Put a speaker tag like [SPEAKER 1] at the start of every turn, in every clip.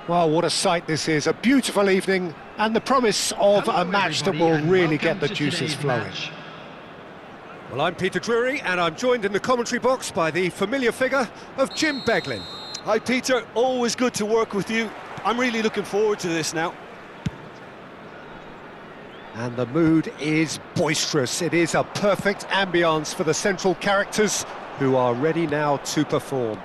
[SPEAKER 1] Well, what a sight this is. A beautiful evening and the promise of a match that will really get the juices flowing. Well, I'm Peter Drury and I'm joined in the commentary box by the familiar figure of Jim Beglin.
[SPEAKER 2] Hi Peter, always good to work with you. I'm really looking forward to this now.
[SPEAKER 1] And the mood is boisterous. It is a perfect ambience for the central characters who are ready now to perform.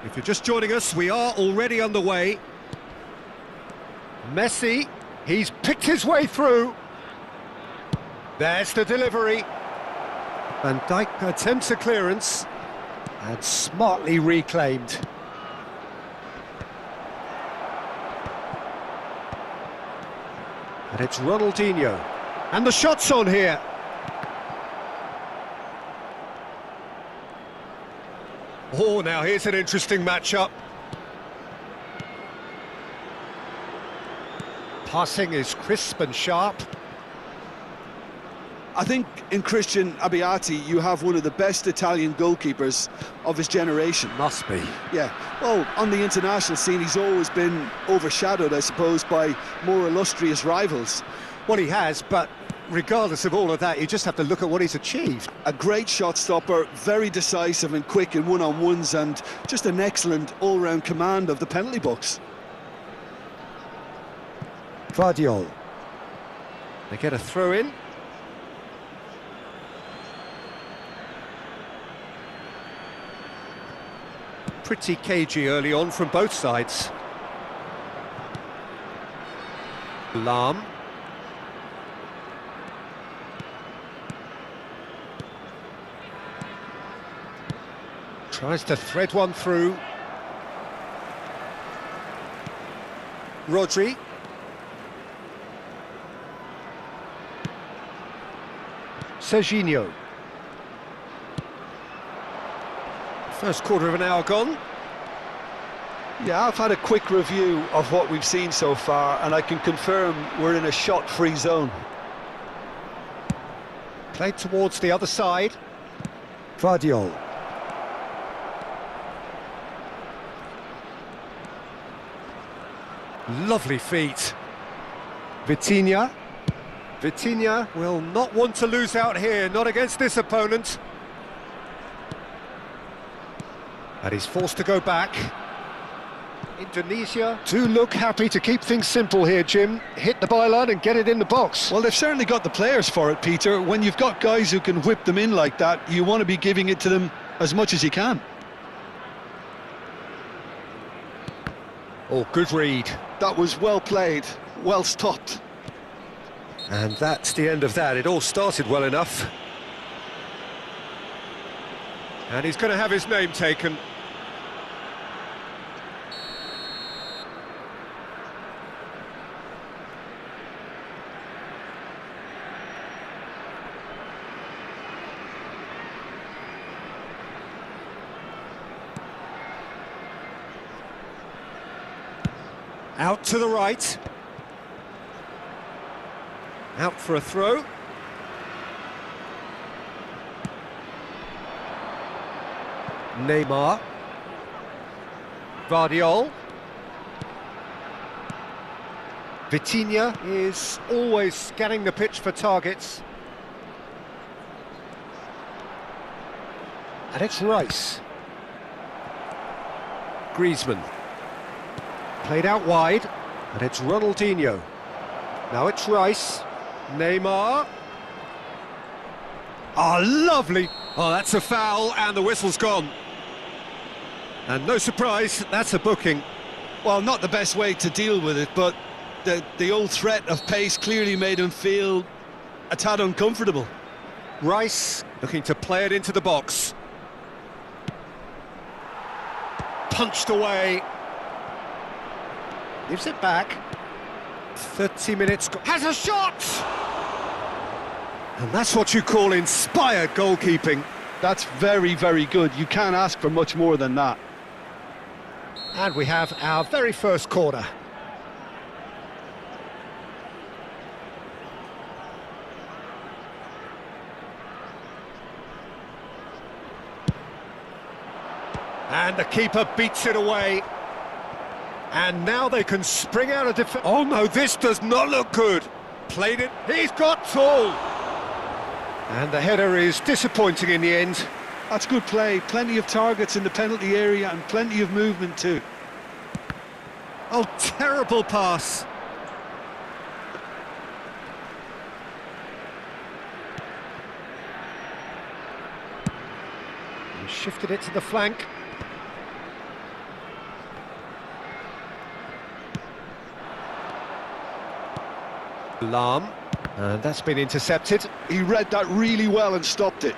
[SPEAKER 1] If you're just joining us, we are already underway. Messi, he's picked his way through. There's the delivery. Van Dijk attempts a clearance and smartly reclaimed. And it's Ronaldinho. And the shot's on here. Oh, now here's an interesting matchup. Passing is crisp and sharp.
[SPEAKER 2] I think in Christian Abbiati you have one of the best Italian goalkeepers of his generation.
[SPEAKER 1] Must be.
[SPEAKER 2] Yeah, well, on the international scene he's always been overshadowed, I suppose, by more illustrious rivals.
[SPEAKER 1] Well, he has, but regardless of all of that, you just have to look at what he's achieved.
[SPEAKER 2] A great shot stopper, very decisive and quick in one-on-ones, and just an excellent all-round command of the penalty box.
[SPEAKER 1] Guardiola. They get a throw in. Pretty cagey early on from both sides. Lam. Tries to thread one through. Rodri. Serginho. First quarter of an hour gone.
[SPEAKER 2] Yeah, I've had a quick review of what we've seen so far, and I can confirm we're in a shot-free zone.
[SPEAKER 1] Played towards the other side. Guardiola. Lovely feet. Vitinha. Vitinha will not want to lose out here, not against this opponent. And he's forced to go back. Indonesia do look happy to keep things simple here, Jim. Hit the byline and get it in the box.
[SPEAKER 2] Well, they've certainly got the players for it, Peter. When you've got guys who can whip them in like that, you want to be giving it to them as much as you can.
[SPEAKER 1] Oh, good read.
[SPEAKER 2] That was well played, well stopped.
[SPEAKER 1] And that's the end of that. It all started well enough. And he's going to have his name taken. Out to the right. Out for a throw. Neymar. Guardiola. Vitinha is always scanning the pitch for targets. And it's Rice. Griezmann. Played out wide, and it's Ronaldinho. Now it's Rice. Neymar. Ah, lovely! Oh, that's a foul, and the whistle's gone. And no surprise, that's a booking.
[SPEAKER 2] Well, not the best way to deal with it, but the old threat of pace clearly made him feel a tad uncomfortable.
[SPEAKER 1] Rice looking to play it into the box. Punched away. Gives it back. 30 minutes. Has a shot! And that's what you call inspired goalkeeping.
[SPEAKER 2] That's very, very good. You can't ask for much more than that.
[SPEAKER 1] And we have our very first corner. And the keeper beats it away. And now they can spring out of defence. Oh no, this does not look good. Played it, he's got tall. And the header is disappointing in the end.
[SPEAKER 2] That's good play, plenty of targets in the penalty area and plenty of movement too.
[SPEAKER 1] Oh, terrible pass. He shifted it to the flank. Lahm, and that's been intercepted.
[SPEAKER 2] He read that really well and stopped it.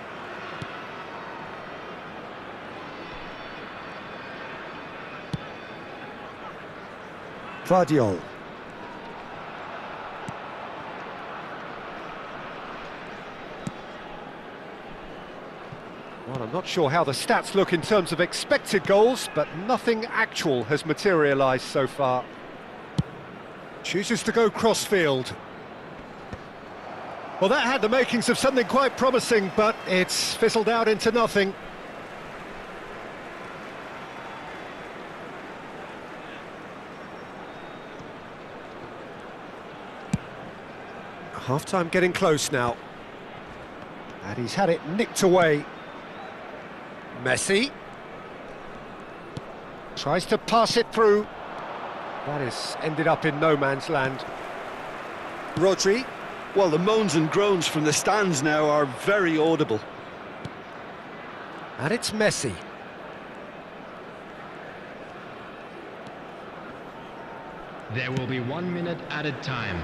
[SPEAKER 1] Guardiola. Well, I'm not sure how the stats look in terms of expected goals, but nothing actual has materialised so far. Chooses to go cross-field. Well, that had the makings of something quite promising, but it's fizzled out into nothing. Half-time getting close now. And he's had it nicked away. Messi. Tries to pass it through. That has ended up in no man's land. Rodri.
[SPEAKER 2] Well, the moans and groans from the stands now are very audible.
[SPEAKER 1] And it's Messi.
[SPEAKER 3] There will be 1 minute added time.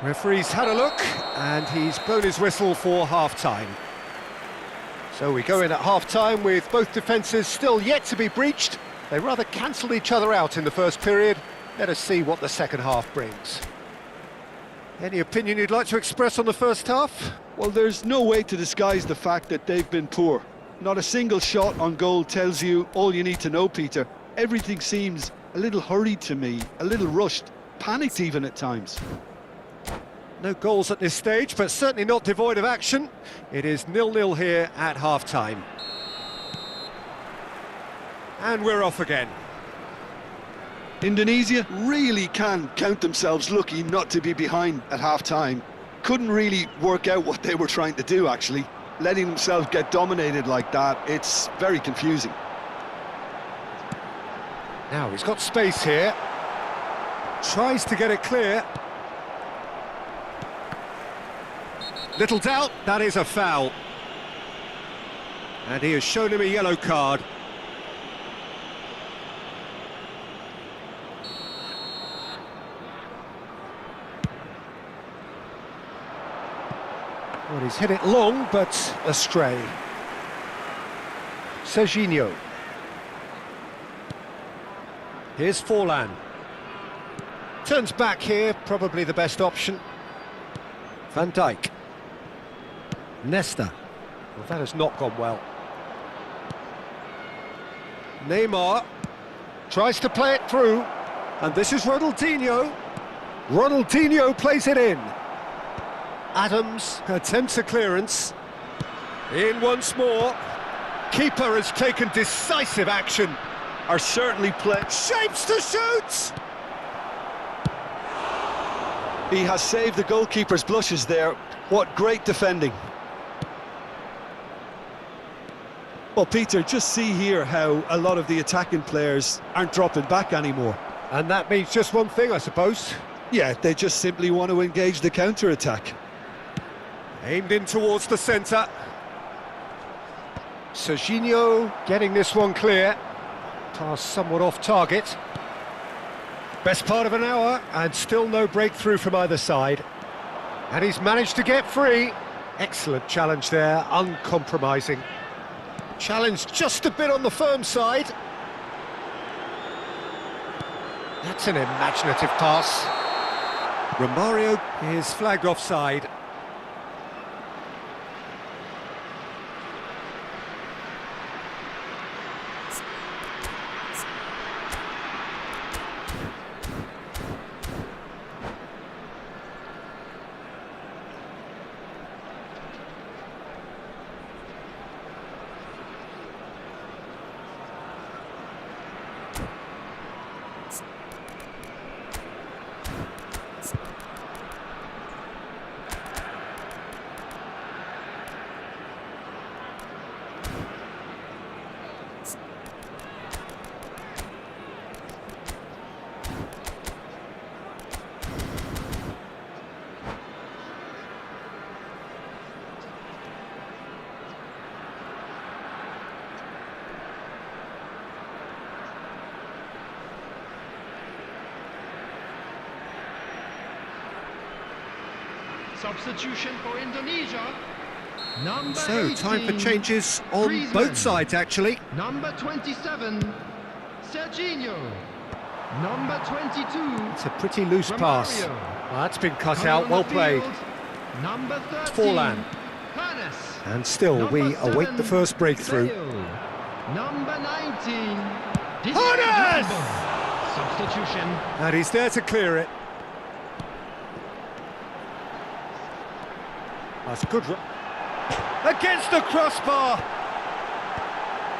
[SPEAKER 1] Referee's had a look, and he's blown his whistle for half-time. So we go in at half-time with both defences still yet to be breached. They rather cancelled each other out in the first period. Let us see what the second half brings. Any opinion you'd like to express on the first half?
[SPEAKER 2] Well, there's no way to disguise the fact that they've been poor. Not a single shot on goal tells you all you need to know, Peter. Everything seems a little hurried to me, a little rushed, panicked even at times.
[SPEAKER 1] No goals at this stage, but certainly not devoid of action. It is 0-0 here at half-time. And we're off again.
[SPEAKER 2] Indonesia really can count themselves lucky not to be behind at half-time. Couldn't really work out what they were trying to do, actually. Letting themselves get dominated like that, it's very confusing.
[SPEAKER 1] Now he's got space here. Tries to get it clear. Little doubt, that is a foul. And he has shown him a yellow card. Well, he's hit it long, but astray. Serginho. Here's Forlan. Turns back here, probably the best option. Van Dijk. Nesta. Well, that has not gone well. Neymar tries to play it through, and this is Ronaldinho. Ronaldinho plays it in. Adams attempts a clearance. In once more. Keeper has taken decisive action.
[SPEAKER 2] Are certainly playing.
[SPEAKER 1] Shapes to shoot!
[SPEAKER 2] He has saved the goalkeeper's blushes there. What great defending. Well, Peter, just see here how a lot of the attacking players aren't dropping back anymore.
[SPEAKER 1] And that means just one thing, I suppose.
[SPEAKER 2] Yeah, they just simply want to engage the counter-attack.
[SPEAKER 1] Aimed in towards the centre. Serginho getting this one clear. Pass somewhat off target. Best part of an hour, and still no breakthrough from either side. And he's managed to get free. Excellent challenge there, uncompromising. Challenge just a bit on the firm side. That's an imaginative pass. Romario is flagged offside.
[SPEAKER 3] Substitution for Indonesia. Number
[SPEAKER 1] So, time for
[SPEAKER 3] 18,
[SPEAKER 1] changes on
[SPEAKER 3] Griezmann.
[SPEAKER 1] both sides, actually.
[SPEAKER 3] Number 27, Serginho. Number 22,
[SPEAKER 1] It's a pretty loose pass.
[SPEAKER 3] Romario.
[SPEAKER 1] Well, that's been cut
[SPEAKER 3] Coming
[SPEAKER 1] out,
[SPEAKER 3] on
[SPEAKER 1] well
[SPEAKER 3] the
[SPEAKER 1] played.
[SPEAKER 3] field, Number 13,
[SPEAKER 1] Forlan.
[SPEAKER 3] Panis.
[SPEAKER 1] And still,
[SPEAKER 3] Number
[SPEAKER 1] we await
[SPEAKER 3] 7,
[SPEAKER 1] the first breakthrough.
[SPEAKER 3] Bale. Number 19,
[SPEAKER 1] Panis!
[SPEAKER 3] Substitution.
[SPEAKER 1] And he's there to clear it. That's good. Against the crossbar.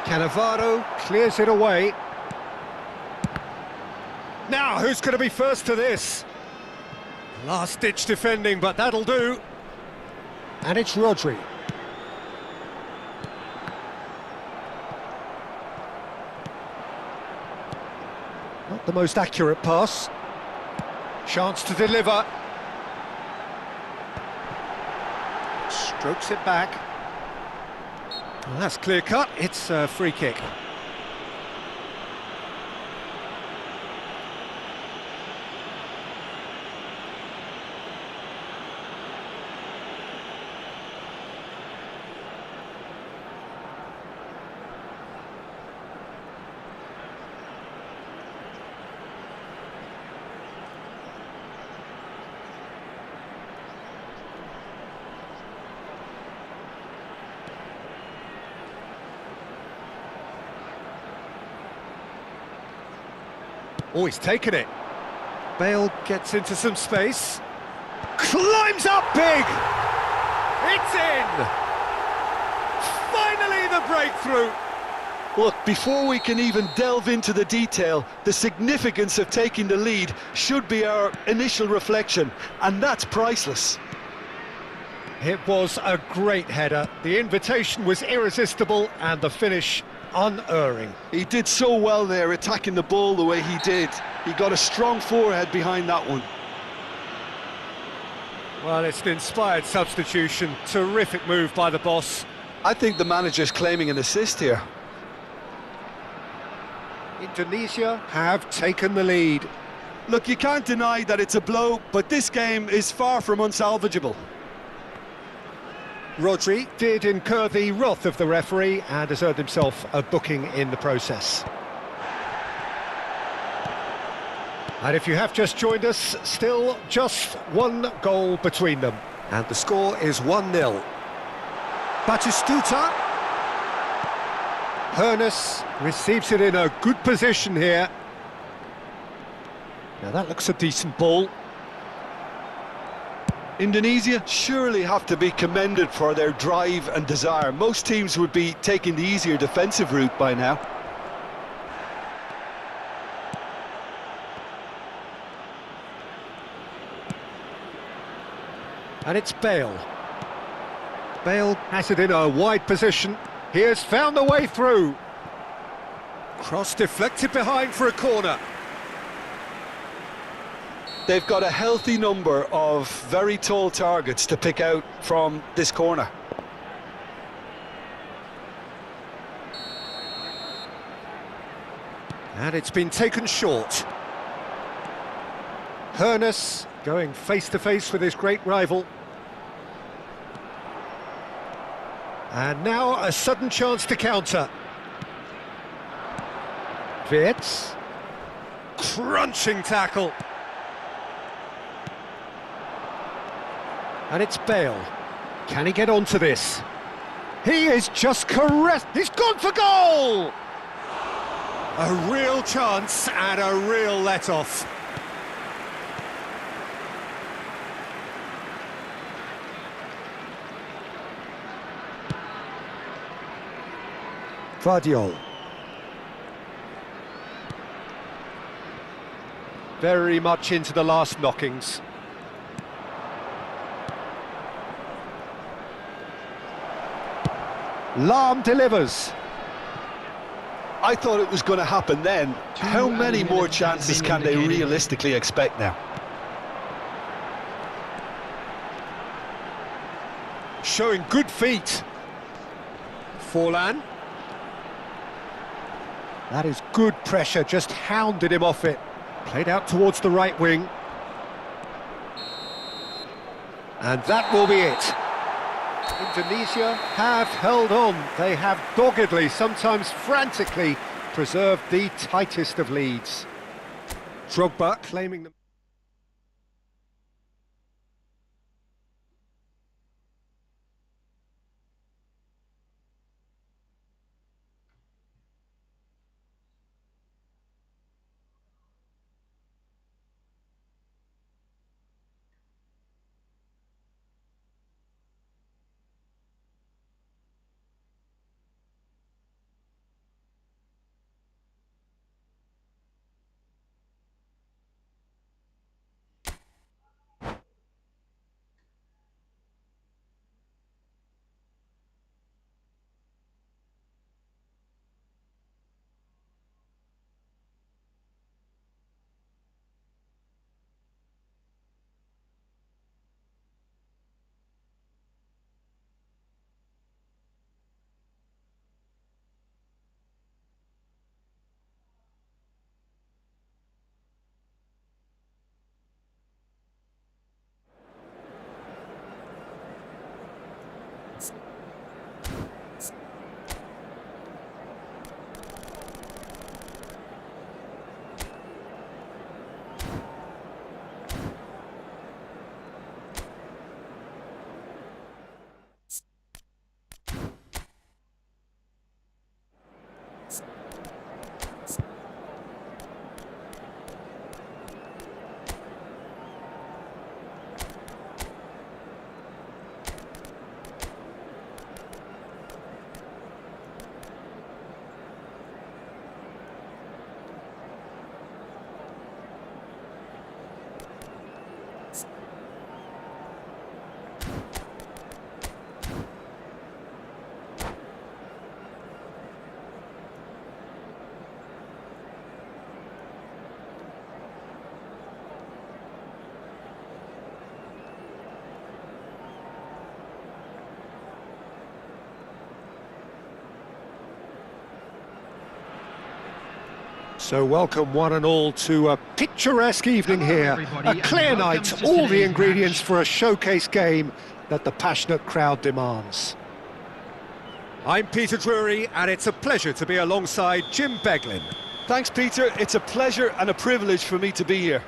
[SPEAKER 1] Cannavaro clears it away. Now, who's going to be first to this? Last-ditch defending, but that'll do. And it's Rodri. Not the most accurate pass. Chance to deliver. Strokes it back. Well, that's clear cut. It's a free kick. Oh, he's taken it. Bale gets into some space. Climbs up big! It's in! Finally the breakthrough!
[SPEAKER 2] Look, before we can even delve into the detail, the significance of taking the lead should be our initial reflection, and that's priceless.
[SPEAKER 1] It was a great header. The invitation was irresistible and the finish unerring.
[SPEAKER 2] He did so well there, attacking the ball the way he did. He got a strong forehead behind that one.
[SPEAKER 1] Well, it's an inspired substitution. Terrific move by the boss.
[SPEAKER 2] I think the manager's claiming an assist here.
[SPEAKER 1] Indonesia have taken the lead.
[SPEAKER 2] Look, you can't deny that it's a blow, but this game is far from unsalvageable.
[SPEAKER 1] Rodri did incur the wrath of the referee and has earned himself a booking in the process. And if you have just joined us, still just one goal between them. And the score is 1-0. Batistuta. Hoeneß receives it in a good position here. Now that looks a decent ball.
[SPEAKER 2] Indonesia surely have to be commended for their drive and desire. Most teams would be taking the easier defensive route by now.
[SPEAKER 1] And it's Bale. Bale has it in a wide position. He has found the way through. Cross deflected behind for a corner.
[SPEAKER 2] They've got a healthy number of very tall targets to pick out from this corner.
[SPEAKER 1] And it's been taken short. Hernus going face-to-face with his great rival. And now a sudden chance to counter. Wirtz. Crunching tackle. And it's Bale. Can he get onto this? He is just caressed. He's gone for goal! A real chance and a real let-off. Vardiol. Very much into the last knockings. Lahm delivers.
[SPEAKER 2] I thought it was going to happen then. How many more chances can they realistically expect now?
[SPEAKER 1] Showing good feet. Forlan. That is good pressure, just hounded him off it. Played out towards the right wing. And that will be it. Indonesia have held on. They have doggedly, sometimes frantically, preserved the tightest of leads. Drogba claiming them. So welcome one and all to a picturesque evening here, a clear night, all the ingredients for a showcase game that the passionate crowd demands. I'm Peter Drury and it's a pleasure to be alongside Jim Beglin.
[SPEAKER 2] Thanks, Peter. It's a pleasure and a privilege for me to be here.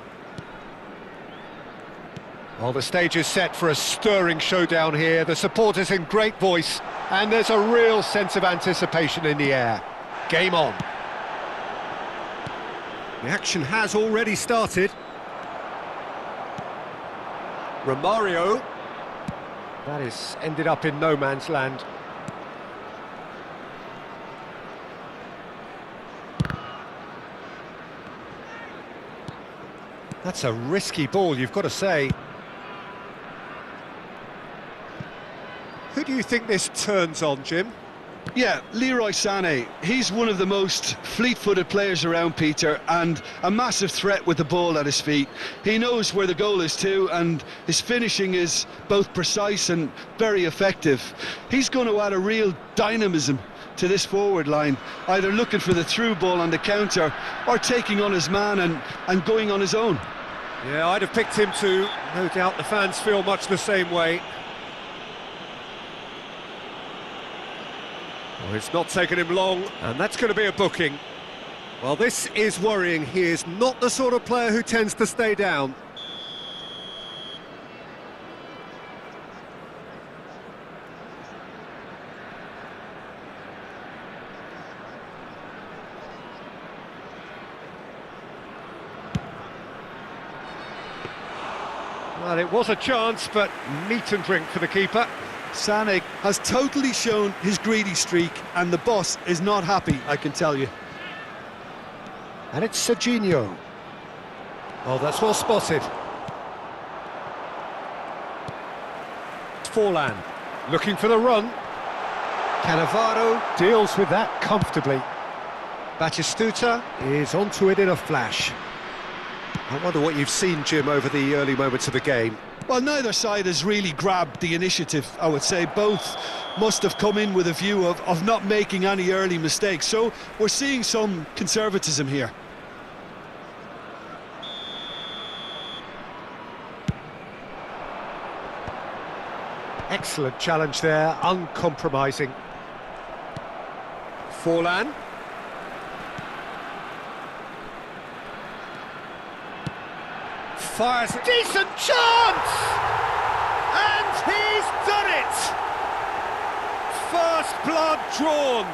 [SPEAKER 1] Well, the stage is set for a stirring showdown here, the supporters in great voice, and there's a real sense of anticipation in the air. Game on. The action has already started. Romario. That is ended up in no man's land. That's a risky ball, you've got to say. Who do you think this turns on, Jim?
[SPEAKER 2] Yeah, Leroy Sané. He's one of the most fleet-footed players around, Peter, and a massive threat with the ball at his feet. He knows where the goal is too, and his finishing is both precise and very effective. He's going to add a real dynamism to this forward line, either looking for the through ball on the counter or taking on his man and going on his own.
[SPEAKER 1] Yeah, I'd have picked him too. No doubt the fans feel much the same way. Well, it's not taken him long, and that's going to be a booking. Well, this is worrying. He is not the sort of player who tends to stay down. Well, it was a chance, but meat and drink for the keeper.
[SPEAKER 2] Sané has totally shown his greedy streak, and the boss is not happy, I can tell you.
[SPEAKER 1] And it's Serginho. Oh, that's well spotted. Forlan, looking for the run. Cannavaro deals with that comfortably. Batistuta is onto it in a flash. I wonder what you've seen, Jim, over the early moments of the game.
[SPEAKER 2] Well, neither side has really grabbed the initiative, I would say. Both must have come in with a view of not making any early mistakes. So we're seeing some conservatism here.
[SPEAKER 1] Excellent challenge there, uncompromising. Forlan. Fires a decent chance! And he's done it! First blood drawn.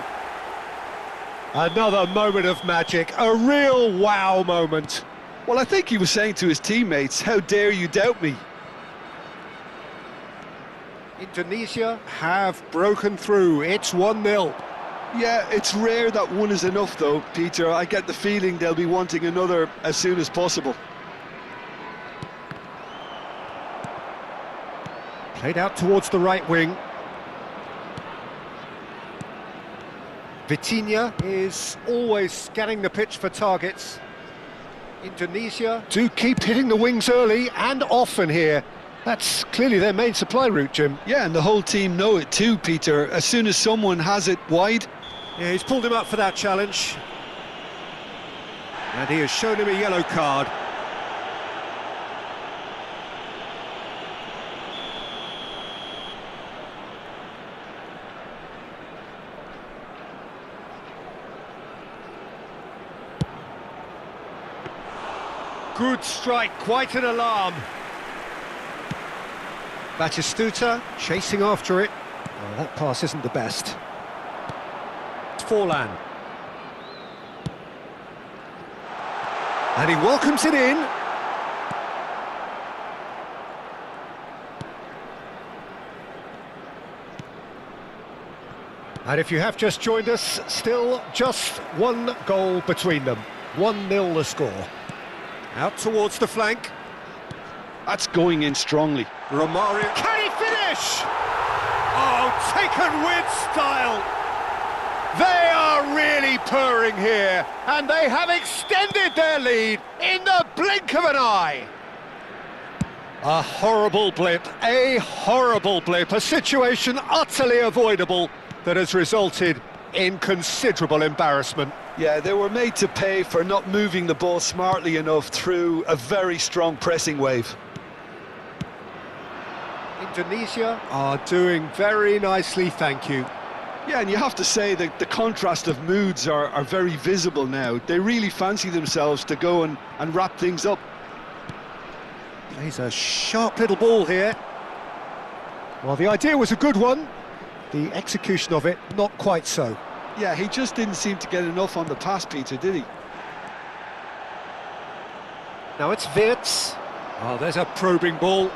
[SPEAKER 1] Another moment of magic, a real wow moment.
[SPEAKER 2] Well, I think he was saying to his teammates, how dare you doubt me?
[SPEAKER 1] Indonesia have broken through, it's 1-0.
[SPEAKER 2] Yeah, it's rare that one is enough though, Peter. I get the feeling they'll be wanting another as soon as possible.
[SPEAKER 1] Played out towards the right wing. Vitinha is always scanning the pitch for targets. Indonesia do keep hitting the wings early and often here. That's clearly their main supply route, Jim.
[SPEAKER 2] Yeah, and the whole team know it too, Peter. As soon as someone has it wide...
[SPEAKER 1] Yeah, he's pulled him up for that challenge. And he has shown him a yellow card. Good strike, quite an alarm. Batistuta chasing after it. Oh, that pass isn't the best. Forlan. And he welcomes it in. And if you have just joined us, still just one goal between them. 1-0 the score. Out towards the flank.
[SPEAKER 2] That's going in strongly.
[SPEAKER 1] Romario, can he finish? Oh, taken with style. They are really purring here, and they have extended their lead in the blink of an eye. A horrible blip, a situation utterly avoidable that has resulted in considerable embarrassment.
[SPEAKER 2] Yeah, they were made to pay for not moving the ball smartly enough through a very strong pressing wave.
[SPEAKER 1] Indonesia are doing very nicely, thank you.
[SPEAKER 2] Yeah, and you have to say that the contrast of moods are very visible now. They really fancy themselves to go and wrap things up.
[SPEAKER 1] Plays a sharp little ball here. Well, the idea was a good one. The execution of it, not quite so.
[SPEAKER 2] Yeah, he just didn't seem to get enough on the pass, Peter, did he?
[SPEAKER 1] Now it's Wirtz. Oh, there's a probing ball.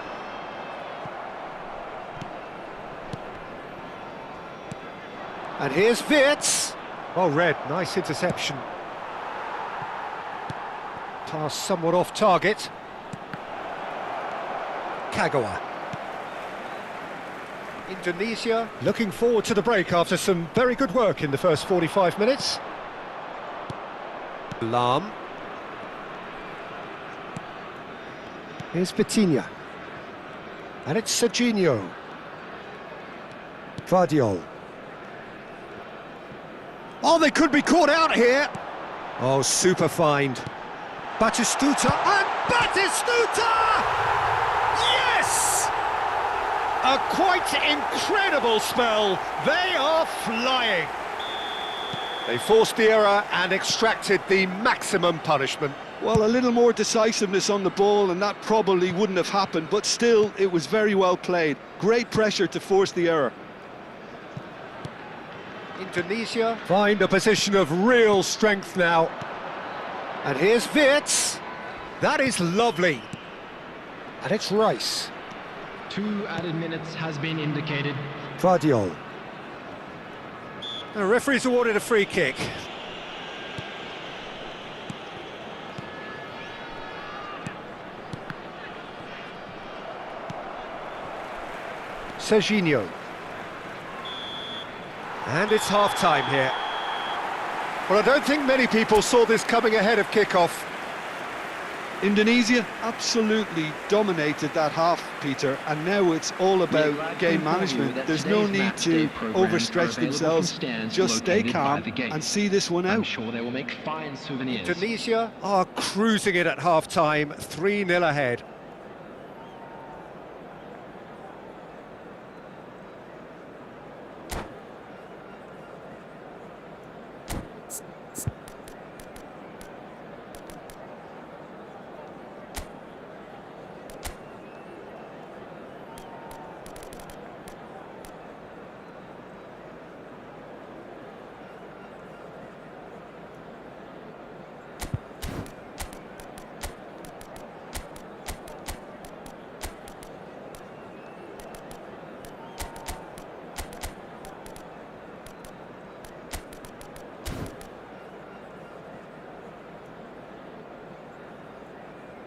[SPEAKER 1] And here's Wirtz. Oh, Red, nice interception. Pass somewhat off target. Kagawa. Indonesia looking forward to the break after some very good work in the first 45 minutes. Lam. Here's Vitinha. And it's Serginho. Vardiol. Oh, they could be caught out here. Oh, super find. Batistuta, and Batistuta! Yes! A quite incredible spell. They are flying. They forced the error and extracted the maximum punishment.
[SPEAKER 2] Well, a little more decisiveness on the ball and that probably wouldn't have happened, but still, it was very well played. Great pressure to force the error.
[SPEAKER 1] Indonesia find a position of real strength now. And here's Wirtz. That is lovely. And it's Rice.
[SPEAKER 3] 2 added minutes has been indicated.
[SPEAKER 1] Vardiol. The referee's awarded a free kick. Serginho. And it's half-time here. Well, I don't think many people saw this coming ahead of kick-off.
[SPEAKER 2] Indonesia absolutely dominated that half, Peter, and now it's all about game management. There's no need to overstretch themselves. Just stay calm and see this one out.
[SPEAKER 3] I'm sure they will make fine souvenirs.
[SPEAKER 1] Indonesia are cruising it at half-time, 3-0 ahead.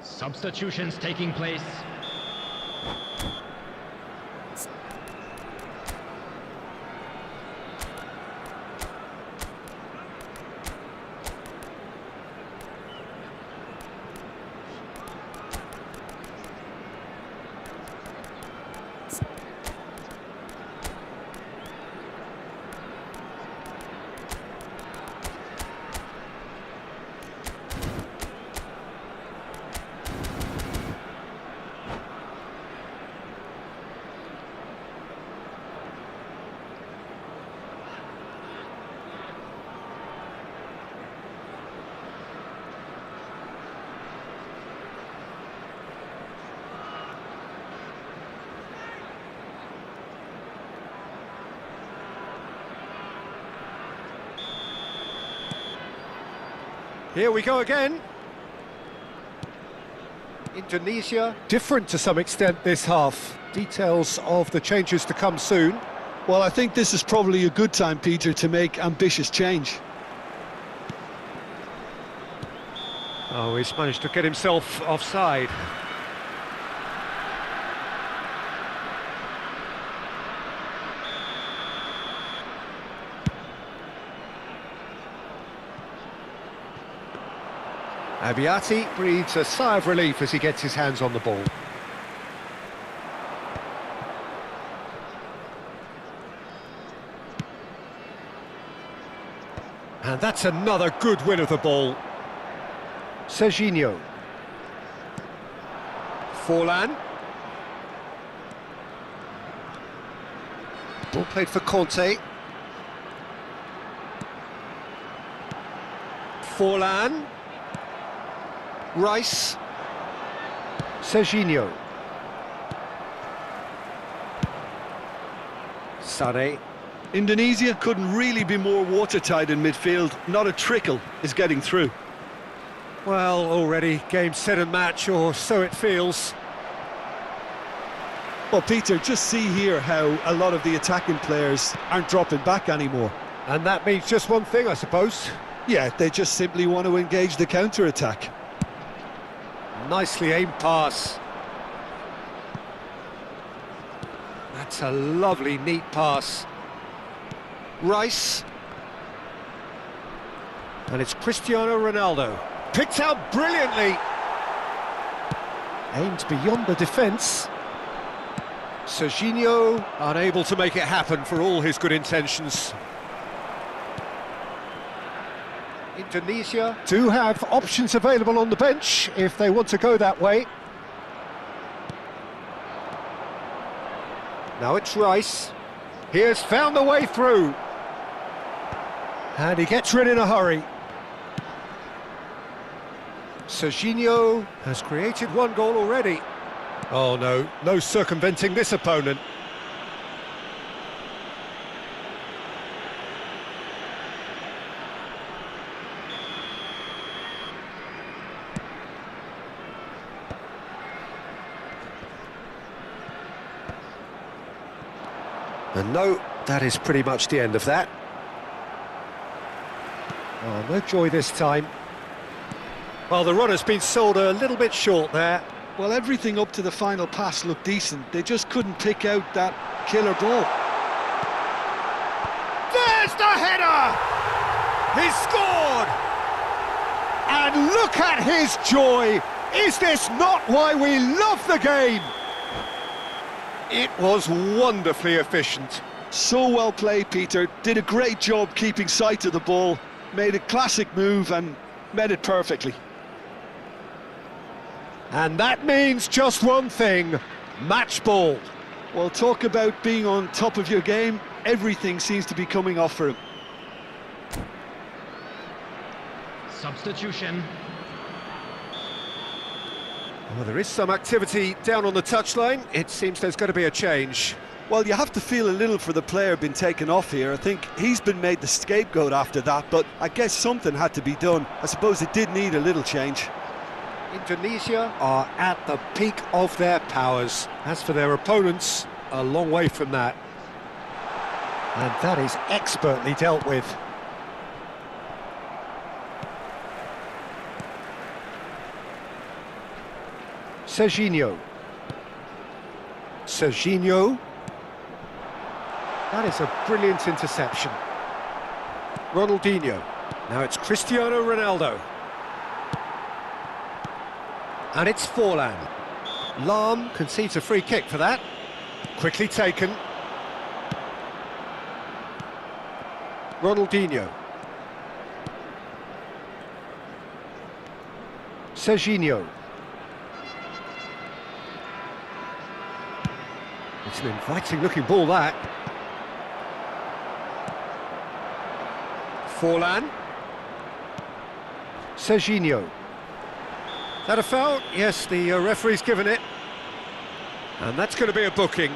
[SPEAKER 3] Substitutions taking place. Here we go again. Indonesia, different to some extent this half. Details of the changes to come soon.
[SPEAKER 2] Well, I think this is probably a good time, Peter, to make ambitious change.
[SPEAKER 1] Oh, he's managed to get himself offside. Abiati breathes a sigh of relief as he gets his hands on the ball. And that's another good win of the ball. Serginho. Forlan. Ball played for Conte. Forlan. Rice. Serginho. Sane.
[SPEAKER 2] Indonesia couldn't really be more watertight in midfield. Not a trickle is getting through.
[SPEAKER 1] Well, already game, set and match, or so it feels.
[SPEAKER 2] Well, Peter, just see here how a lot of the attacking players aren't dropping back anymore.
[SPEAKER 1] And that means just one thing, I suppose.
[SPEAKER 2] Yeah, they just simply want to engage the counter-attack.
[SPEAKER 1] Nicely aimed pass. That's a lovely, neat pass. Rice. And it's Cristiano Ronaldo. Picked out brilliantly. Aimed beyond the defence. Serginho unable to make it happen for all his good intentions. Indonesia do have options available on the bench if they want to go that way. Now it's Rice. He has found the way through. And he gets rid in a hurry. Serginho has created one goal already. Oh no, no circumventing this opponent. And no, that is pretty much the end of that. Oh, no joy this time. Well, the runner's been sold a little bit short there.
[SPEAKER 2] Well, everything up to the final pass looked decent. They just couldn't pick out that killer ball.
[SPEAKER 1] There's the header! He's scored! And look at his joy! Is this not why we love the game? It was wonderfully efficient.
[SPEAKER 2] So well played, Peter. Did a great job keeping sight of the ball. Made a classic move and met it perfectly.
[SPEAKER 1] And that means just one thing, match ball.
[SPEAKER 2] Well, talk about being on top of your game. Everything seems to be coming off for him.
[SPEAKER 4] Substitution.
[SPEAKER 1] Well, there is some activity down on the touchline. It seems there's going to be a change.
[SPEAKER 2] Well, you have to feel a little for the player being taken off here. I think he's been made the scapegoat after that, but I guess something had to be done. I suppose it did need a little change.
[SPEAKER 1] Indonesia are at the peak of their powers. As for their opponents, a long way from that. And that is expertly dealt with. Serginho. Serginho. That is a brilliant interception. Ronaldinho. Now it's Cristiano Ronaldo. And it's Forlan. Lahm concedes a free kick for that. Quickly taken. Ronaldinho. Serginho. It's an inviting looking ball, that. Forlan. Serginho. Is that a foul? Yes, the referee's given it. And that's going to be a booking.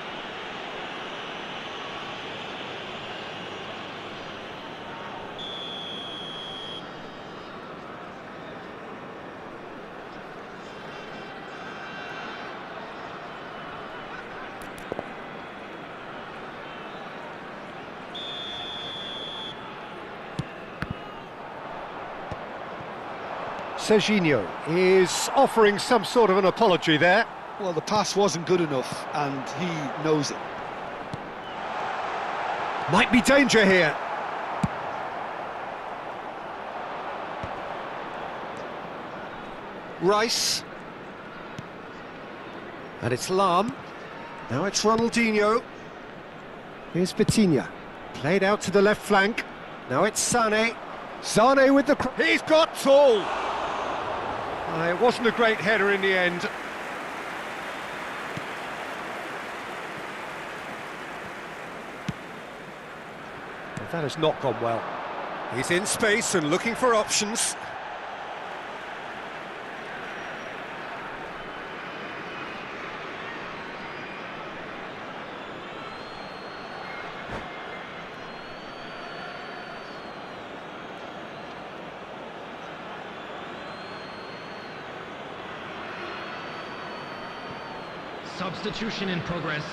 [SPEAKER 1] Serginho is offering some sort of an apology there.
[SPEAKER 2] Well, the pass wasn't good enough, and he knows it.
[SPEAKER 1] Might be danger here. Rice. And it's Lahm. Now it's Ronaldinho. Here's Vitinha. Played out to the left flank. Now it's Sane. Sane with the... He's got tall! It wasn't a great header in the end. But that has not gone well. He's in space and looking for options.
[SPEAKER 4] Substitution in progress.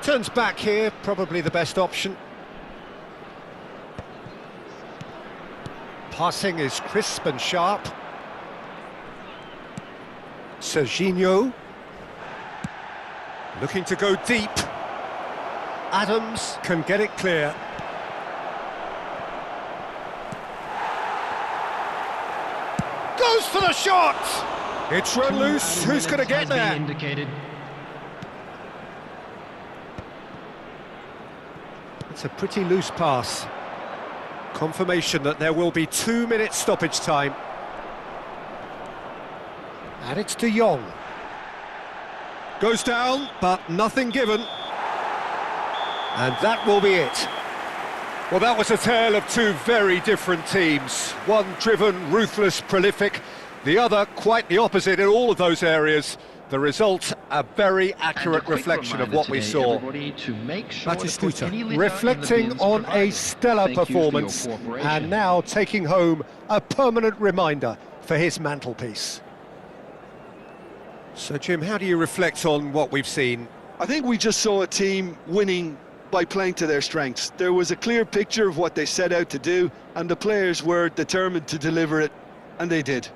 [SPEAKER 1] Turns back here, probably the best option. Passing is crisp and sharp. Serginho. Looking to go deep. Adams can get it clear. Goes for the shot! It's run loose, who's going to get there?
[SPEAKER 4] Indicated.
[SPEAKER 1] It's a pretty loose pass. Confirmation that there will be 2 minutes stoppage time. And it's De Jong. Goes down, but nothing given. And that will be it. Well, that was a tale of two very different teams. One driven, ruthless, prolific. The other quite the opposite in all of those areas. The result, a very accurate reflection of what we saw.
[SPEAKER 3] Batistuta
[SPEAKER 1] Reflecting on a stellar performance and now taking home a permanent reminder for his mantelpiece. So, Jim, how do you reflect on what we've seen?
[SPEAKER 2] I think we just saw a team winning by playing to their strengths. There was a clear picture of what they set out to do, and the players were determined to deliver it, and they did.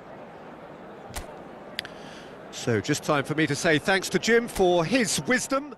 [SPEAKER 1] So just time for me to say thanks to Jim for his wisdom.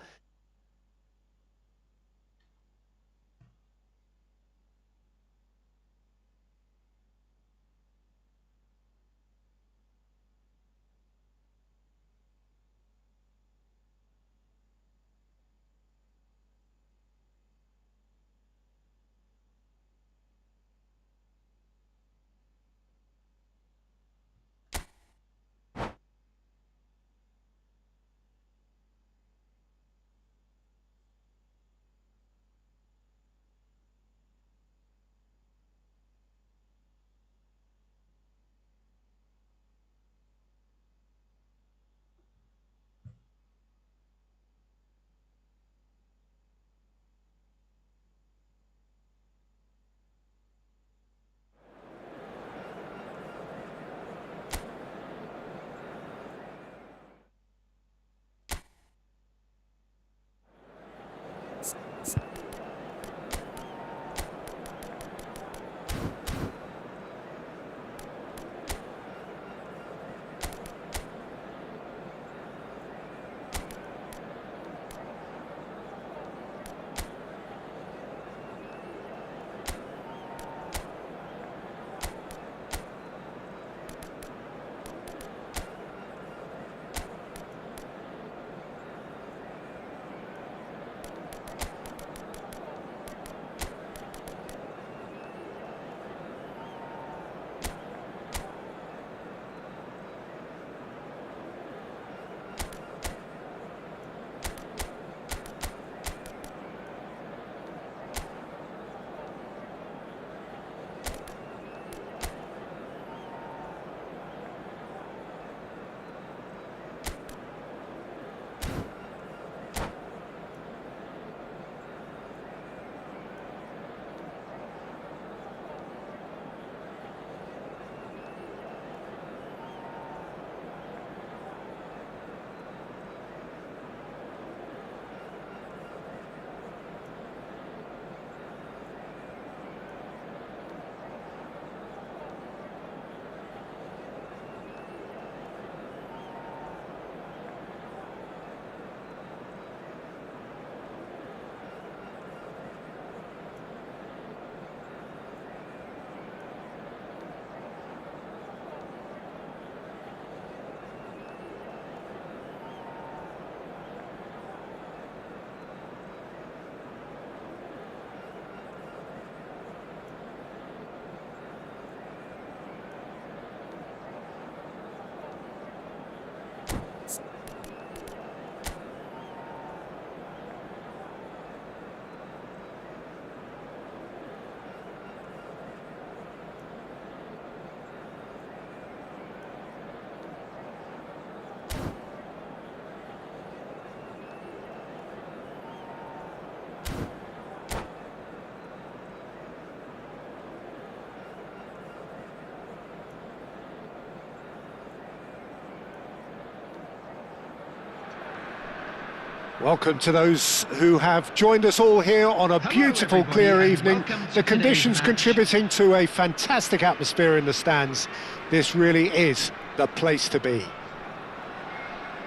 [SPEAKER 1] Welcome to those who have joined us all here on a beautiful,
[SPEAKER 4] everybody,
[SPEAKER 1] clear
[SPEAKER 4] and
[SPEAKER 1] evening.
[SPEAKER 4] welcome to
[SPEAKER 1] The conditions
[SPEAKER 4] today's match.
[SPEAKER 1] contributing to a fantastic atmosphere in the stands. This really is the place to be.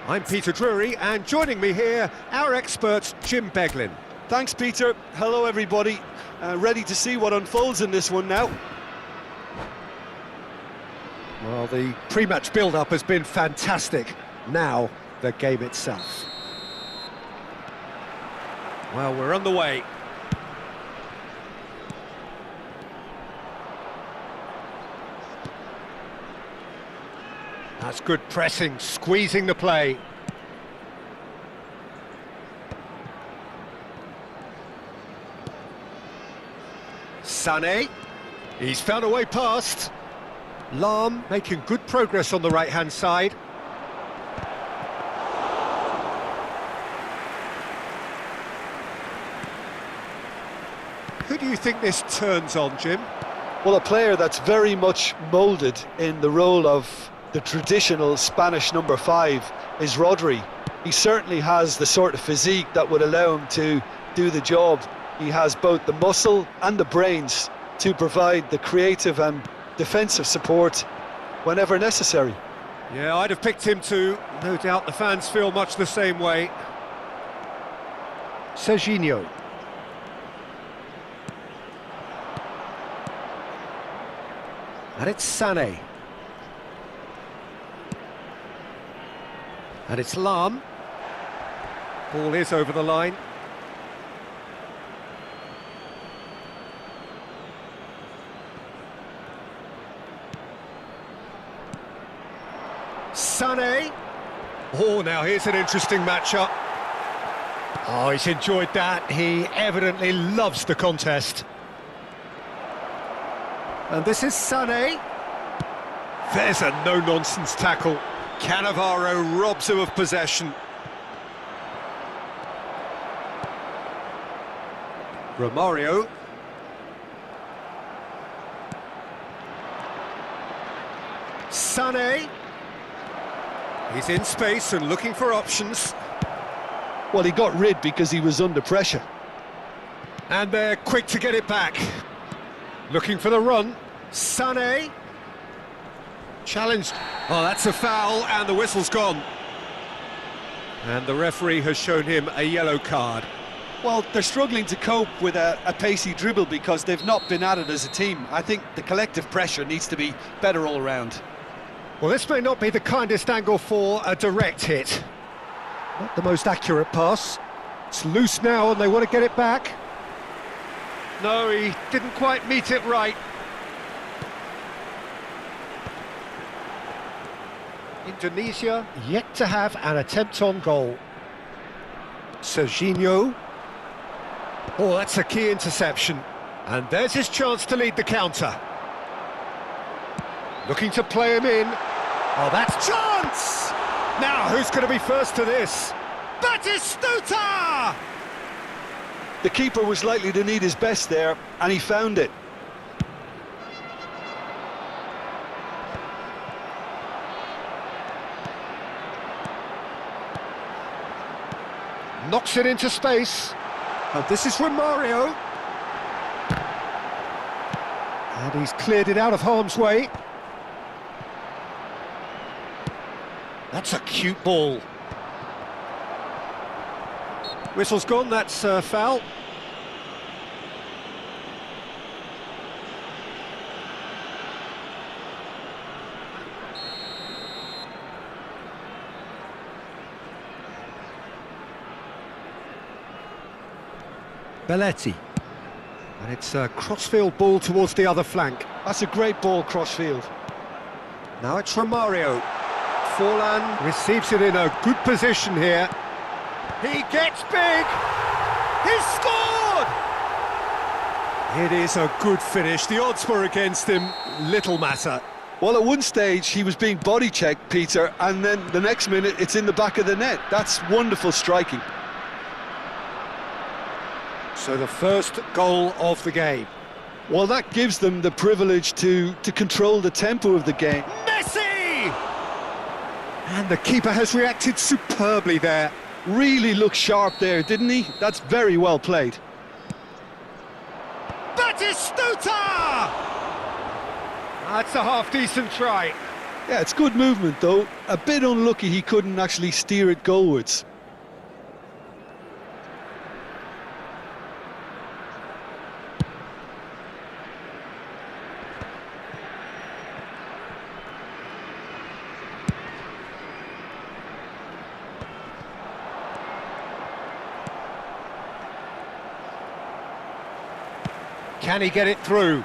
[SPEAKER 1] I'm Peter Drury, and joining me here, our expert, Jim Beglin.
[SPEAKER 2] Thanks, Peter. Hello, everybody. Ready to see what unfolds in this one now.
[SPEAKER 1] Well, the pre-match build-up has been fantastic. Now, the game itself. Well, we're on the way. That's good pressing, squeezing the play. Sané, he's found a way past. Lahm making good progress on the right-hand side. Who do you think this turns on, Jim?
[SPEAKER 2] Well, a player that's very much moulded in the role of the traditional Spanish number 5 is Rodri. He certainly has the sort of physique that would allow him to do the job. He has both the muscle and the brains to provide the creative and defensive support whenever necessary.
[SPEAKER 1] Yeah, I'd have picked him too. No doubt the fans feel much the same way. Serginho. And it's Sané. And it's Lahm. Ball is over the line. Sané. Oh, now here's an interesting matchup. Oh, he's enjoyed that. He evidently loves the contest. And this is Sané. There's a no-nonsense tackle. Cannavaro robs him of possession. Romario. Sané. He's in space and looking for options.
[SPEAKER 2] Well, he got rid because he was under pressure.
[SPEAKER 1] And they're quick to get it back. Looking for the run. Sané. Challenged. Oh, that's a foul, and the whistle's gone. And the referee has shown him a yellow card.
[SPEAKER 2] Well, they're struggling to cope with a pacey dribble because they've not been at it as a team. I think the collective pressure needs to be better all around.
[SPEAKER 1] Well, this may not be the kindest angle for a direct hit. Not the most accurate pass. It's loose now, and they want to get it back. No, he didn't quite meet it right. Indonesia yet to have an attempt on goal. Serginho. Oh, that's a key interception. And there's his chance to lead the counter. Looking to play him in. Oh, that's chance! Now, who's going to be first to this? Batistuta!
[SPEAKER 2] The keeper was likely to need his best there, and he found it.
[SPEAKER 1] Knocks it into space. And this is Romario. And he's cleared it out of harm's way. That's a cute ball. Whistle's gone, that's a foul. Belletti. And it's a crossfield ball towards the other flank.
[SPEAKER 2] That's a great ball crossfield.
[SPEAKER 1] Now it's Romario. Forlan receives it in a good position here. He gets big! He's scored! It is a good finish. The odds were against him. Little matter.
[SPEAKER 2] Well, at one stage he was being body checked, Peter, and then the next minute it's in the back of the net. That's wonderful striking.
[SPEAKER 1] So the first goal of the game.
[SPEAKER 2] Well, that gives them the privilege to control the tempo of the game.
[SPEAKER 1] Messi! And the keeper has reacted superbly there.
[SPEAKER 2] Really looked sharp there, didn't he? That's very well played.
[SPEAKER 1] Batistuta! That's a half-decent try.
[SPEAKER 2] Yeah, it's good movement though. A bit unlucky he couldn't actually steer it goalwards.
[SPEAKER 1] Can he get it through?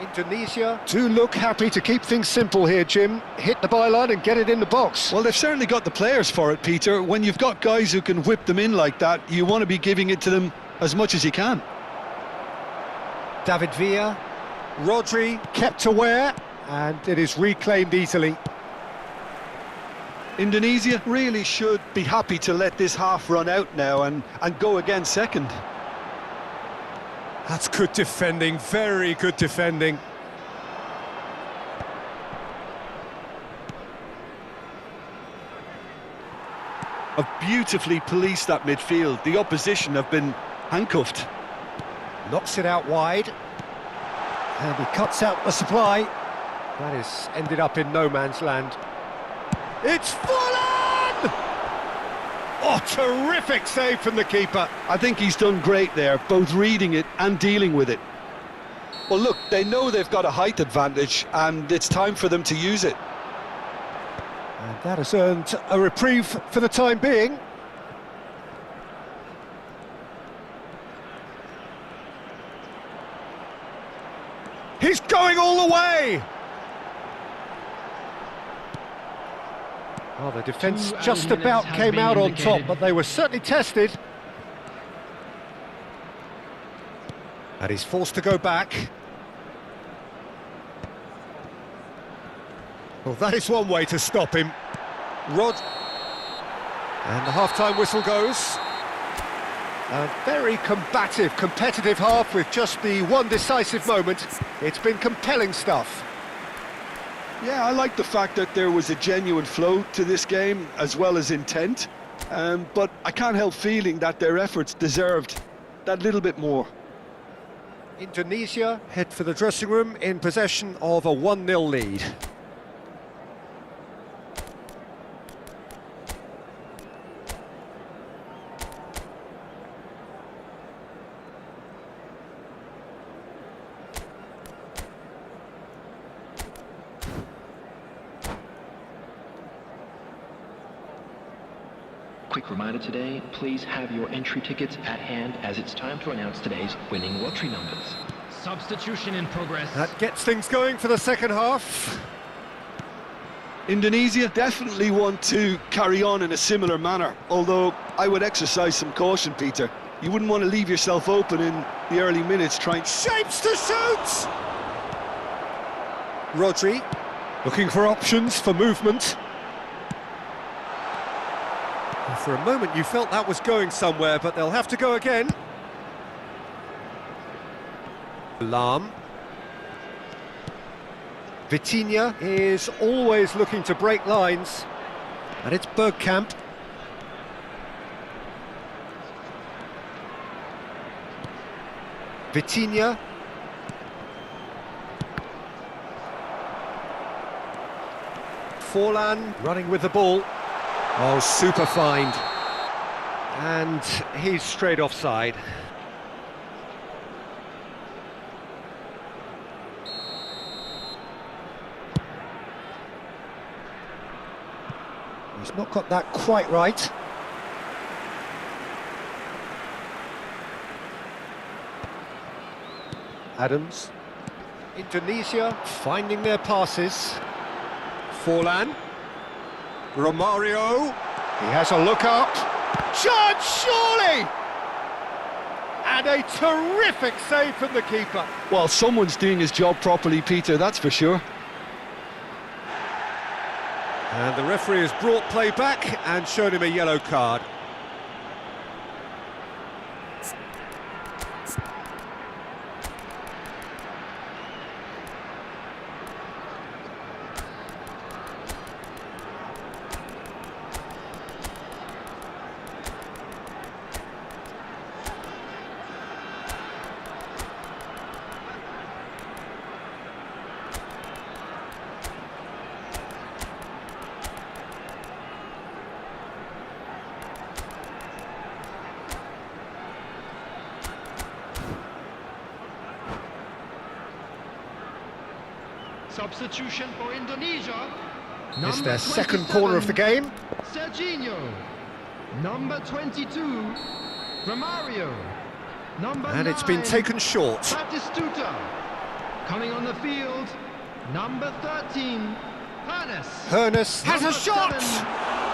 [SPEAKER 1] Indonesia
[SPEAKER 3] Do look happy to keep things simple here, Jim. Hit the byline and get it in the box.
[SPEAKER 2] Well, they've certainly got the players for it, Peter. When you've got guys who can whip them in like that, you want to be giving it to them as much as you can.
[SPEAKER 1] David Villa. Rodri.
[SPEAKER 3] Kept aware, and it is reclaimed easily.
[SPEAKER 2] Indonesia really should be happy to let this half run out now and go again second.
[SPEAKER 1] That's good defending, very good defending.
[SPEAKER 2] Have beautifully policed that midfield. The opposition have been handcuffed.
[SPEAKER 1] Knocks it out wide.
[SPEAKER 3] And he cuts out the supply.
[SPEAKER 1] That has ended up in no man's land. It's Fulham! Oh, terrific save from the keeper.
[SPEAKER 2] I think he's done great there, both reading it and dealing with it. Well, look, they know they've got a height advantage, and it's time for them to use it.
[SPEAKER 3] And that has earned a reprieve for the time being.
[SPEAKER 1] He's going all the way!
[SPEAKER 3] Well, the defence just about came out on top, but they were certainly tested.
[SPEAKER 1] And he's forced to go back. Well, that is one way to stop him. And the half-time whistle goes.
[SPEAKER 3] A very combative, competitive half with just the one decisive moment. It's been compelling stuff.
[SPEAKER 2] Yeah, I like the fact that there was a genuine flow to this game, as well as intent. But I can't help feeling that their efforts deserved that little bit more.
[SPEAKER 1] Indonesia head for the dressing room in possession of a 1-0 lead.
[SPEAKER 4] Quick reminder today, please have your entry tickets at hand as it's time to announce today's winning lottery numbers. Substitution in progress.
[SPEAKER 1] That gets things going for the second half.
[SPEAKER 2] Indonesia definitely want to carry on in a similar manner, although I would exercise some caution, Peter. You wouldn't want to leave yourself open in the early minutes trying...
[SPEAKER 1] Shapes to shoot! Rodri.
[SPEAKER 3] Looking for options, for movement.
[SPEAKER 1] For a moment you felt that was going somewhere, but they'll have to go again. Lam.
[SPEAKER 3] Vitinha is always looking to break lines. And it's Bergkamp. Vitinha.
[SPEAKER 1] Forlan running with the ball. Oh, super find. And he's straight offside.
[SPEAKER 3] He's not got that quite right. Adams.
[SPEAKER 1] Indonesia finding their passes. Forlan. Romario.
[SPEAKER 3] He has a look up.
[SPEAKER 1] Chance, surely! And a terrific save from the keeper.
[SPEAKER 2] Well, someone's doing his job properly, Peter, that's for sure.
[SPEAKER 1] And the referee has brought play back and shown him a yellow card.
[SPEAKER 5] Substitution for Indonesia.
[SPEAKER 1] It's their second corner of the game.
[SPEAKER 5] Serginho. Number 22, Romario. Number
[SPEAKER 1] And
[SPEAKER 5] 9,
[SPEAKER 1] it's been taken short.
[SPEAKER 5] Batistuta. Coming on the field, number 13, Hannes.
[SPEAKER 1] Hoeneß has a
[SPEAKER 5] Number
[SPEAKER 1] shot!
[SPEAKER 5] 7,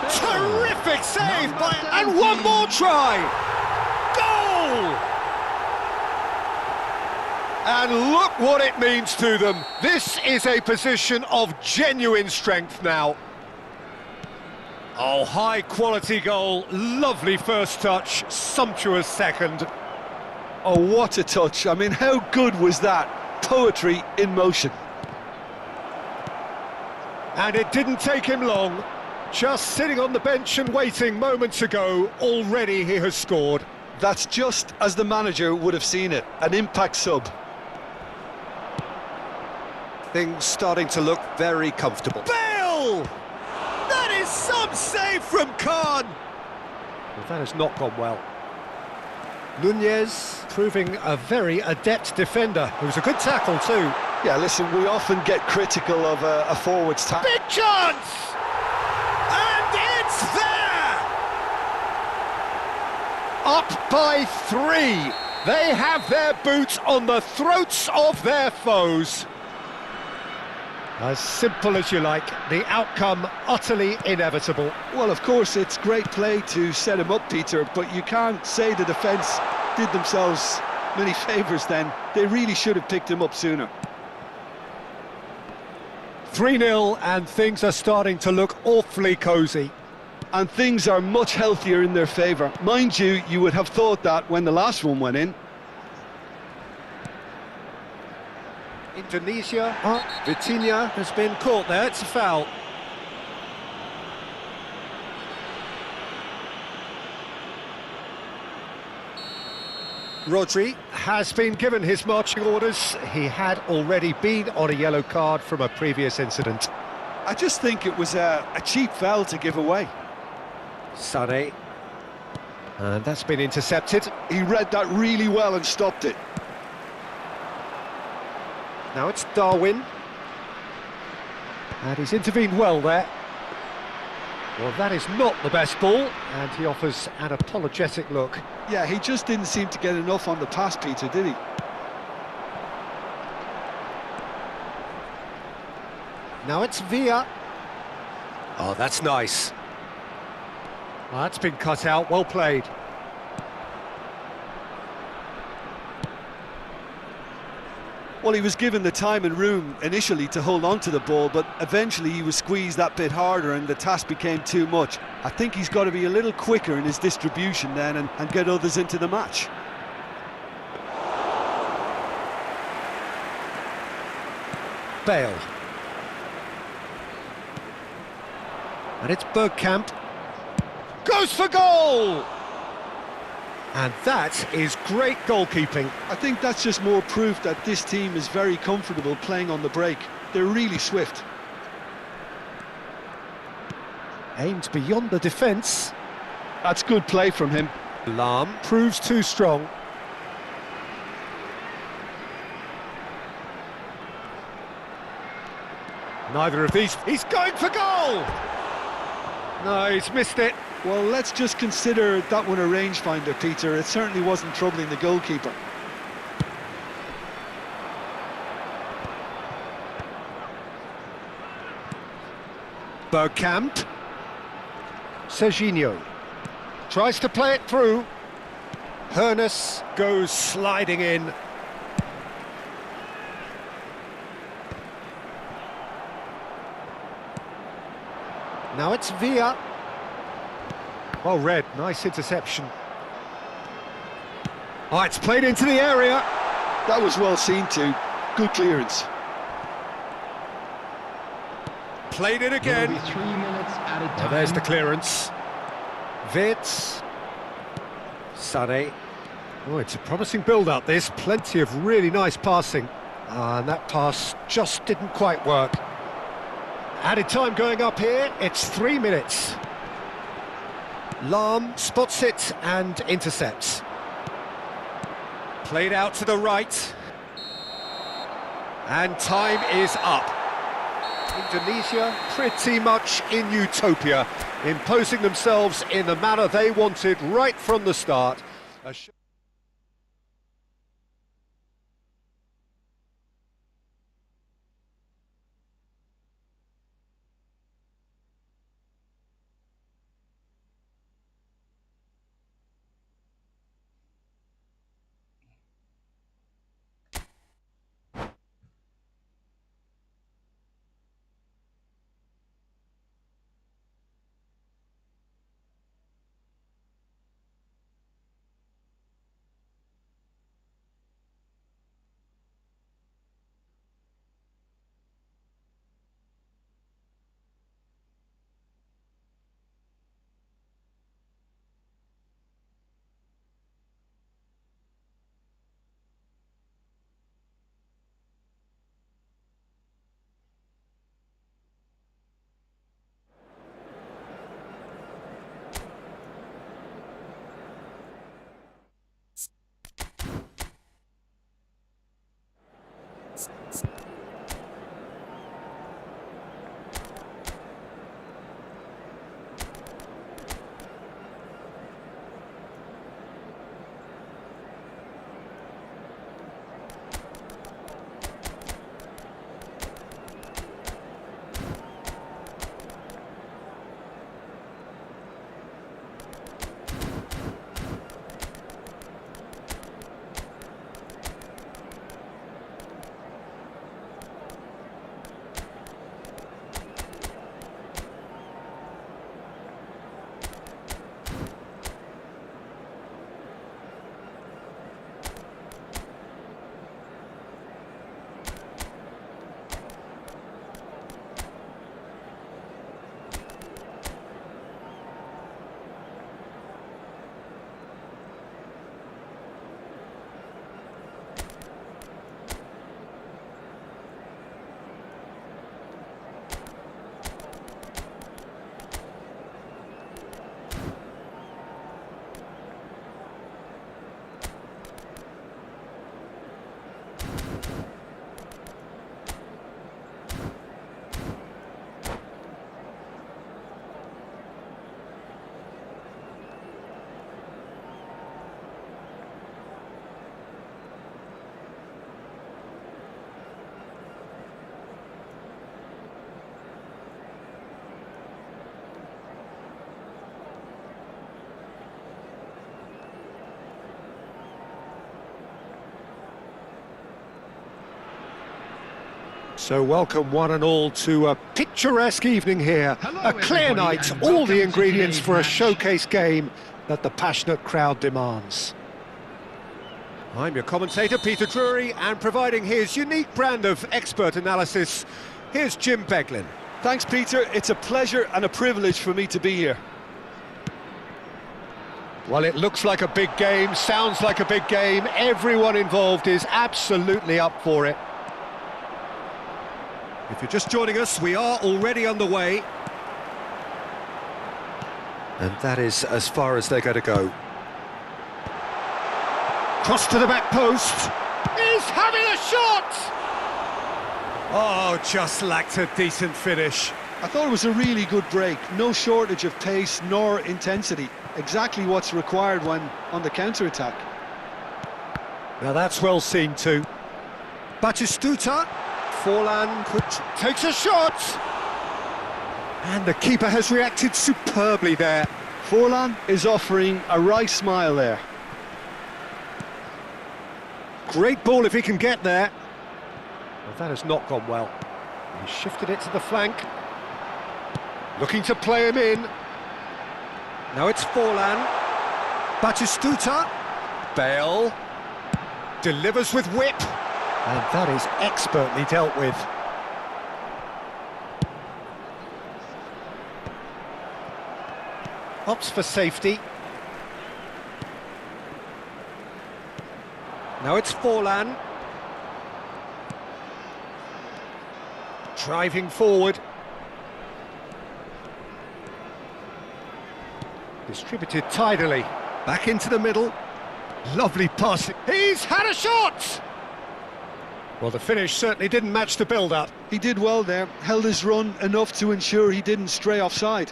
[SPEAKER 5] Bale.
[SPEAKER 1] Terrific save
[SPEAKER 5] Number
[SPEAKER 1] by... And
[SPEAKER 5] 17.
[SPEAKER 1] one more try! Goal! And look what it means to them. This is a position of genuine strength now. Oh, high-quality goal, lovely first touch, sumptuous second.
[SPEAKER 2] Oh, what a touch. I mean, how good was that? Poetry in motion.
[SPEAKER 1] And it didn't take him long. Just sitting on the bench and waiting moments ago, already he has scored.
[SPEAKER 2] That's just as the manager would have seen it, an impact sub.
[SPEAKER 1] Things starting to look very comfortable. Bale! That is some save from Khan! Well, that has not gone well. Nunez proving a very adept defender. It was a good tackle too.
[SPEAKER 2] Yeah, listen, we often get critical of a forward's tackle.
[SPEAKER 1] Big chance! And it's there! Up by 3. They have their boots on the throats of their foes. As simple as you like, the outcome utterly inevitable.
[SPEAKER 2] Well, of course, it's great play to set him up, Peter, but you can't say the defence did themselves many favours then. They really should have picked him up sooner.
[SPEAKER 1] 3-0 and things are starting to look awfully cosy.
[SPEAKER 2] And things are much healthier in their favour. Mind you, you would have thought that when the last one went in.
[SPEAKER 1] Indonesia, Vitinha has been caught there, it's a foul. Rodri has been given his marching orders. He had already been on a yellow card from a previous incident.
[SPEAKER 2] I just think it was a cheap foul to give away.
[SPEAKER 1] Sané. And that's been intercepted.
[SPEAKER 2] He read that really well and stopped it.
[SPEAKER 1] Now it's Darwin. And he's intervened well there. Well, that is not the best ball, and he offers an apologetic look.
[SPEAKER 2] Yeah, he just didn't seem to get enough on the pass, Peter, did he?
[SPEAKER 1] Now it's Villa. Oh, that's nice. Well, that's been cut out, well played.
[SPEAKER 2] Well, he was given the time and room initially to hold on to the ball, but eventually he was squeezed that bit harder and the task became too much. I think he's got to be a little quicker in his distribution then and get others into the match.
[SPEAKER 1] Bale. And it's Bergkamp. Goes for goal! And that is great goalkeeping.
[SPEAKER 2] I think that's just more proof that this team is very comfortable playing on the break. They're really swift.
[SPEAKER 1] Aimed beyond the defence.
[SPEAKER 2] That's good play from him.
[SPEAKER 1] Lahm proves too strong. Neither of these. He's going for goal! No, he's missed it.
[SPEAKER 2] Well, let's just consider that one a rangefinder, Peter. It certainly wasn't troubling the goalkeeper.
[SPEAKER 1] Bergkamp. Serginho. Tries to play it through. Hoeneß goes sliding in. Now it's Villa. Well read, nice interception. Oh, it's played into the area.
[SPEAKER 2] That was well seen too. Good clearance.
[SPEAKER 1] Played it again.
[SPEAKER 4] Will be 3 minutes at a time.
[SPEAKER 1] Now there's the clearance. Vitz. Sané. Oh, it's a promising build-up, this. Plenty of really nice passing. And that pass just didn't quite work. Added time going up here, it's 3 minutes. Lahm spots it and intercepts. Played out to the right. And time is up.
[SPEAKER 3] Indonesia pretty much in utopia, imposing themselves in the manner they wanted right from the start. So welcome one and all to a picturesque evening here.
[SPEAKER 5] Hello,
[SPEAKER 3] A clear
[SPEAKER 5] everybody,
[SPEAKER 3] night,
[SPEAKER 5] and
[SPEAKER 3] all
[SPEAKER 5] welcome
[SPEAKER 3] the
[SPEAKER 5] to
[SPEAKER 3] ingredients
[SPEAKER 5] today's
[SPEAKER 3] for a
[SPEAKER 5] match.
[SPEAKER 3] showcase game that the passionate crowd demands. I'm your commentator, Peter Drury, and providing his unique brand of expert analysis, here's Jim Beglin.
[SPEAKER 2] Thanks, Peter. It's a pleasure and a privilege for me to be here.
[SPEAKER 3] Well, it looks like a big game, sounds like a big game. Everyone involved is absolutely up for it. If you're just joining us, we are already underway. And that is as far as they're going to go. Cross to the back post. He's having a shot! Oh, just lacked a decent finish.
[SPEAKER 2] I thought it was a really good break. No shortage of pace nor intensity. Exactly what's required when on the counter-attack.
[SPEAKER 3] Now that's well seen too. Batistuta. Forlan takes a shot. And the keeper has reacted superbly there.
[SPEAKER 2] Forlan is offering a wry smile there.
[SPEAKER 3] Great ball if he can get there. Well, that has not gone well. He shifted it to the flank. Looking to play him in. Now it's Forlan. Batistuta. Bale. Delivers with whip. And that is expertly dealt with. Opts for safety. Now it's Forlan. Driving forward. Distributed tidily. Back into the middle. Lovely pass. He's had a shot!
[SPEAKER 1] Well, the finish certainly didn't match the build-up.
[SPEAKER 2] He did well there, held his run enough to ensure he didn't stray offside.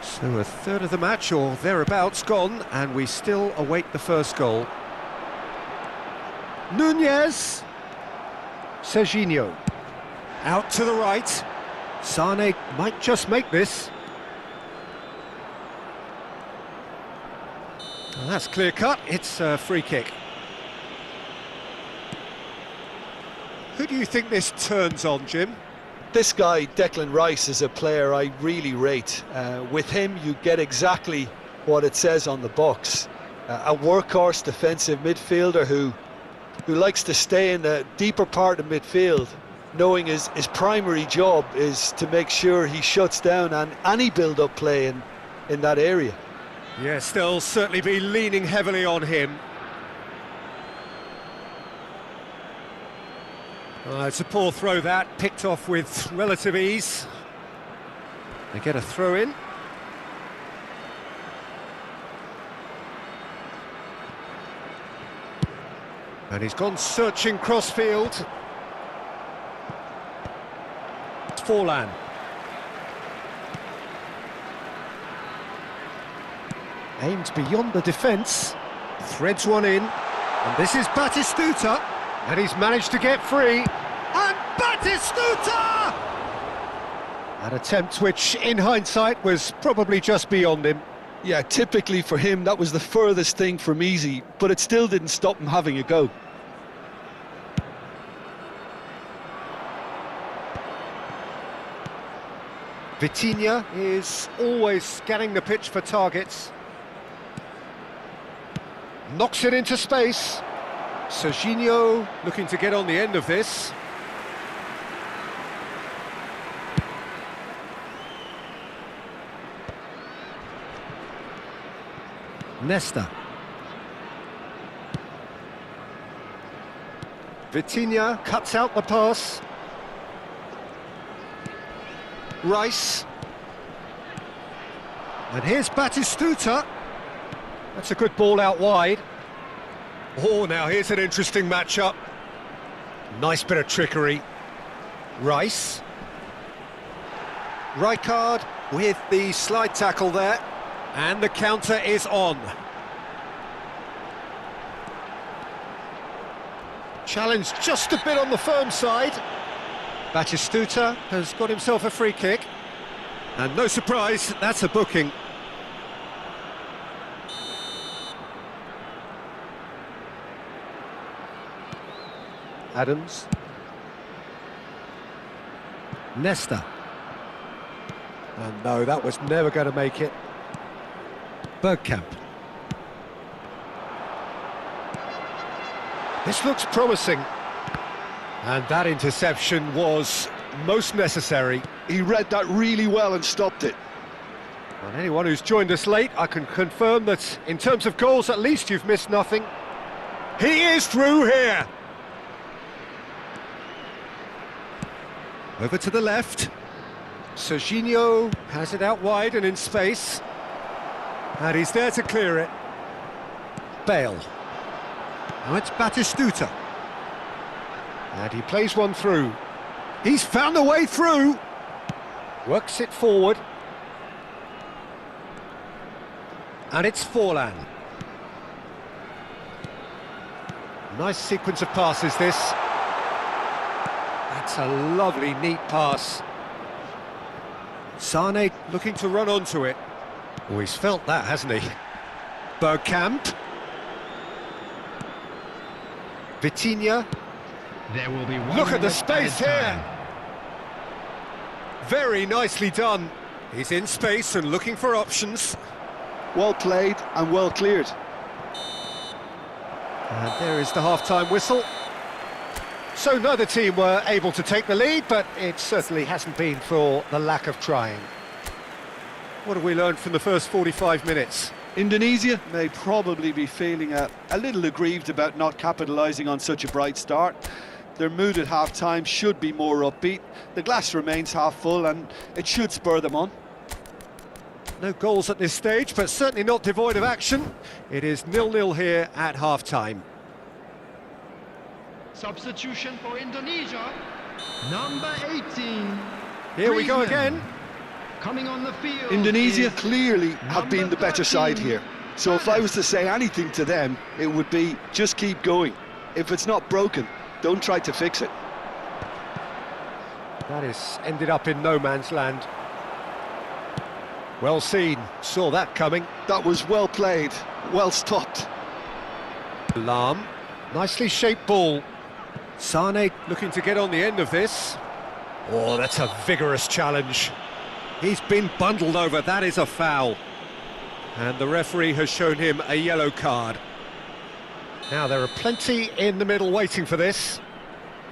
[SPEAKER 1] So a third of the match, or thereabouts, gone, and we still await the first goal. Nunez. Serginho. Out to the right. Sane might just make this. Well, that's clear-cut. It's a free kick. Who do you think this turns on, Jim?
[SPEAKER 2] This guy, Declan Rice, is a player I really rate. With him, you get exactly what it says on the box. A workhorse defensive midfielder who likes to stay in the deeper part of midfield, knowing his primary job is to make sure he shuts down any build-up play in that area.
[SPEAKER 1] Yes, they'll certainly be leaning heavily on him. It's a poor throw that, picked off with relative ease. They get a throw in. And he's gone searching crossfield. It's Forlan. Aimed beyond the defence. Threads one in. And this is Batistuta. And he's managed to get free. And Batistuta! An attempt which, in hindsight, was probably just beyond him.
[SPEAKER 2] Yeah, typically for him, that was the furthest thing from easy, but it still didn't stop him having a go.
[SPEAKER 1] Vitinha is always scanning the pitch for targets. Knocks it into space. Serginho looking to get on the end of this. Nesta. Vitinha cuts out the pass. Rice. And here's Batistuta. That's a good ball out wide. Oh, now here's an interesting matchup. Nice bit of trickery. Rice. Rijkaard with the slide tackle there. And the counter is on. Challenge just a bit on the firm side. Batistuta has got himself a free kick. And no surprise, that's a booking. Adams. Nesta. And no, that was never going to make it. Bergkamp. This looks promising. And that interception was most necessary.
[SPEAKER 2] He read that really well and stopped it.
[SPEAKER 1] And anyone who's joined us late, I can confirm that in terms of goals, at least you've missed nothing. He is through here. Over to the left. Serginho has it out wide and in space. And he's there to clear it. Bale. Now it's Batistuta. And he plays one through. He's found a way through. Works it forward. And it's Forlan. Nice sequence of passes, this. That's a lovely, neat pass. Sane looking to run onto it. Oh, he's felt that, hasn't he? Bergkamp. Vitinha.
[SPEAKER 5] There will be one.
[SPEAKER 1] Look at the
[SPEAKER 5] minute
[SPEAKER 1] space
[SPEAKER 5] added
[SPEAKER 1] here.
[SPEAKER 5] time.
[SPEAKER 1] Very nicely done. He's in space and looking for options.
[SPEAKER 2] Well played and well cleared.
[SPEAKER 1] And there is the half-time whistle. So neither team were able to take the lead, but it certainly hasn't been for the lack of trying. What have we learned from the first 45 minutes?
[SPEAKER 2] Indonesia may probably be feeling a little aggrieved about not capitalising on such a bright start. Their mood at half-time should be more upbeat. The glass remains half full and it should spur them on.
[SPEAKER 1] No goals at this stage, but certainly not devoid of action. It is 0-0 here at half-time.
[SPEAKER 5] Substitution for Indonesia. Number 18.
[SPEAKER 3] Here we go
[SPEAKER 5] Griezmann.
[SPEAKER 3] again.
[SPEAKER 5] Coming on the field.
[SPEAKER 2] Indonesia
[SPEAKER 5] is
[SPEAKER 2] clearly have been the better side
[SPEAKER 5] 13.
[SPEAKER 2] here. So if I was to say anything to them, it would be just keep going. If it's not broken, don't try to fix it.
[SPEAKER 3] That is ended up in no man's land. Well seen, saw that coming.
[SPEAKER 2] That was well played, well stopped.
[SPEAKER 3] Lahm, nicely shaped ball. Sane looking to get on the end of this. Oh, that's a vigorous challenge. He's been bundled over, that is a foul. And the referee has shown him a yellow card. Now there are plenty in the middle waiting for this.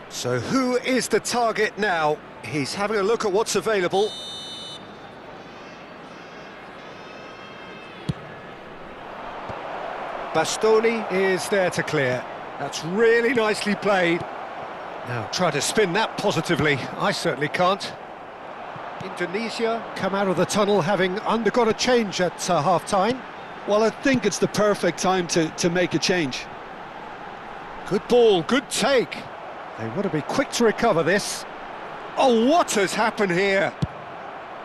[SPEAKER 3] So who is the target now? He's having a look at what's available. Bastoni is there to clear. That's really nicely played. Now try to spin that positively. I certainly can't. Indonesia come out of the tunnel having undergone a change at half-time.
[SPEAKER 2] Well, I think it's the perfect time to make a change.
[SPEAKER 3] Good ball, good take. They want to be quick to recover this. Oh, what has happened here?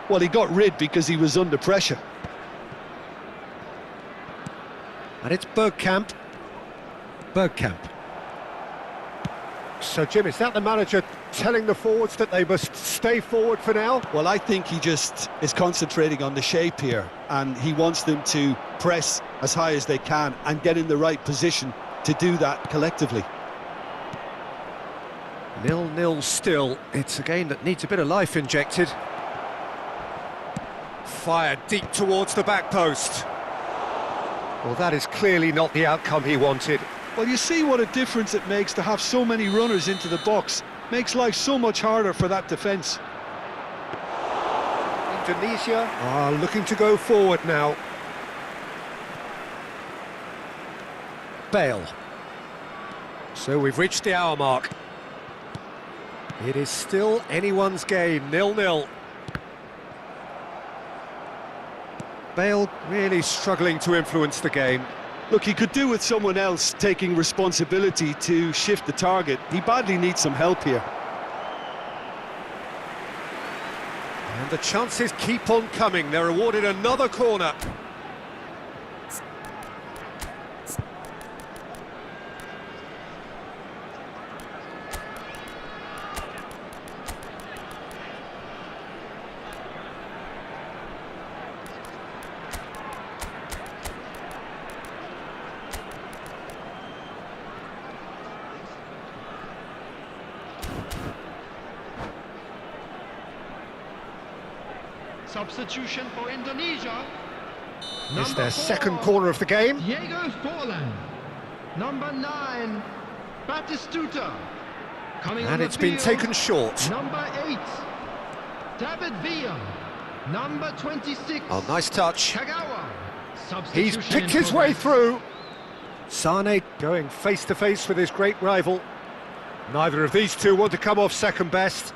[SPEAKER 2] Well, he got rid because he was under pressure.
[SPEAKER 3] And it's Bergkamp. Bergkamp. So, Jim, is that the manager telling the forwards that they must stay forward for now?
[SPEAKER 2] Well, I think he just is concentrating on the shape here, and he wants them to press as high as they can and get in the right position to do that collectively.
[SPEAKER 3] 0-0 still. It's a game that needs a bit of life injected. Fired deep towards the back post. Well, that is clearly not the outcome he wanted.
[SPEAKER 2] Well, you see what a difference it makes to have so many runners into the box. Makes life so much harder for that defence.
[SPEAKER 3] Indonesia are looking to go forward now. Bale. So we've reached the hour mark. It is still anyone's game, 0-0. Bale really struggling to influence the game.
[SPEAKER 2] Look, he could do with someone else taking responsibility to shift the target. He badly needs some help here.
[SPEAKER 3] And the chances keep on coming. They're awarded another corner.
[SPEAKER 5] Substitution for Indonesia.
[SPEAKER 3] It's their
[SPEAKER 5] 4,
[SPEAKER 3] second corner of the game.
[SPEAKER 5] Diego Forlan. Number 9, Batistuta. Coming on
[SPEAKER 3] And
[SPEAKER 5] the
[SPEAKER 3] it's been
[SPEAKER 5] field,
[SPEAKER 3] taken short.
[SPEAKER 5] Number 8, David Villa. Number 26,
[SPEAKER 3] Oh, nice touch.
[SPEAKER 5] Kagawa.
[SPEAKER 3] He's
[SPEAKER 5] Substitution
[SPEAKER 3] picked
[SPEAKER 5] in
[SPEAKER 3] his way
[SPEAKER 5] progress.
[SPEAKER 3] through. Sane going face-to-face with his great rival. Neither of these two want to come off second best.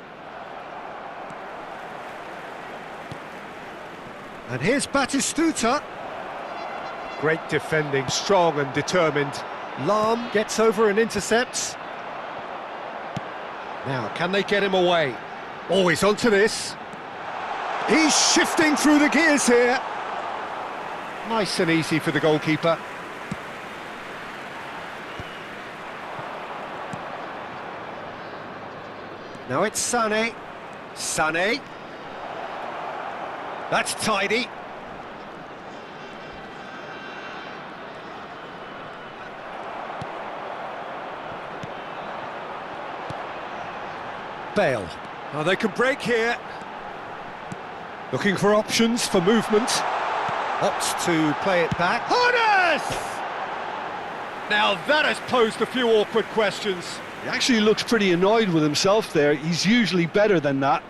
[SPEAKER 3] And here's Batistuta. Great defending, strong and determined. Lahm gets over and intercepts. Now, can they get him away? Oh, he's onto this. He's shifting through the gears here. Nice and easy for the goalkeeper. Now it's Sane. Sane. That's tidy. Bale. Oh, they can break here. Looking for options for movement. Opts to play it back. Harness! Now that has posed a few awkward questions.
[SPEAKER 2] He actually looks pretty annoyed with himself there. He's usually better than that.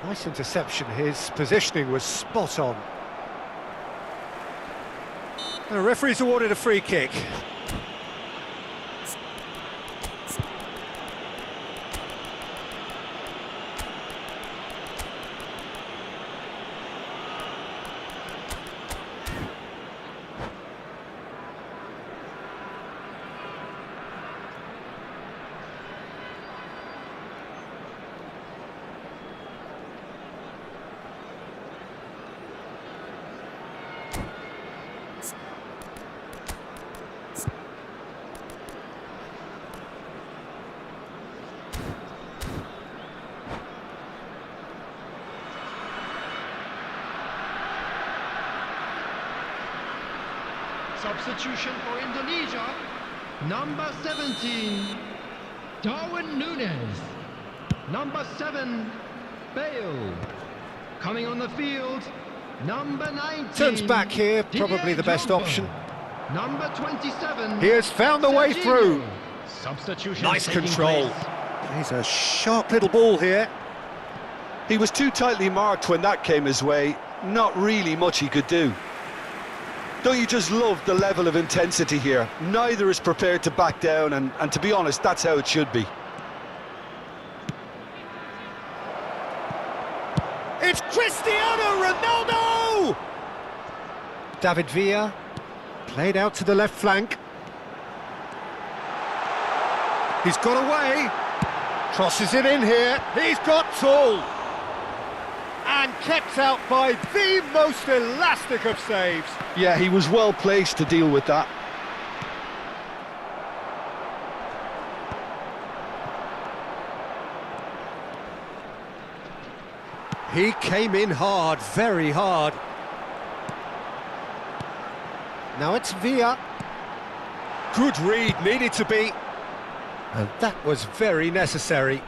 [SPEAKER 3] Nice interception. His positioning was spot on. The referee's awarded a free kick.
[SPEAKER 5] Substitution for Indonesia, number 17, Darwin Núñez. Number 7, Bale. Coming on the field, number 19.
[SPEAKER 1] Turns back here, probably
[SPEAKER 5] Didier
[SPEAKER 1] the best
[SPEAKER 5] Drogba.
[SPEAKER 1] option.
[SPEAKER 5] Number 27.
[SPEAKER 1] He has found the way
[SPEAKER 5] Serginho.
[SPEAKER 1] through.
[SPEAKER 4] Substitution
[SPEAKER 1] Nice
[SPEAKER 4] taking
[SPEAKER 1] control.
[SPEAKER 4] place.
[SPEAKER 1] He's a sharp little ball here.
[SPEAKER 2] He was too tightly marked when that came his way. Not really much he could do. Don't you just love the level of intensity here? Neither is prepared to back down, and to be honest, that's how it should be.
[SPEAKER 1] It's Cristiano Ronaldo! David Villa, played out to the left flank. He's got away. Crosses it in here. He's got tall. And kept out by the most elastic of saves.
[SPEAKER 2] Yeah, he was well placed to deal with that.
[SPEAKER 1] He came in hard, very hard. Now it's Villa. Good read, needed to be. And that was very necessary.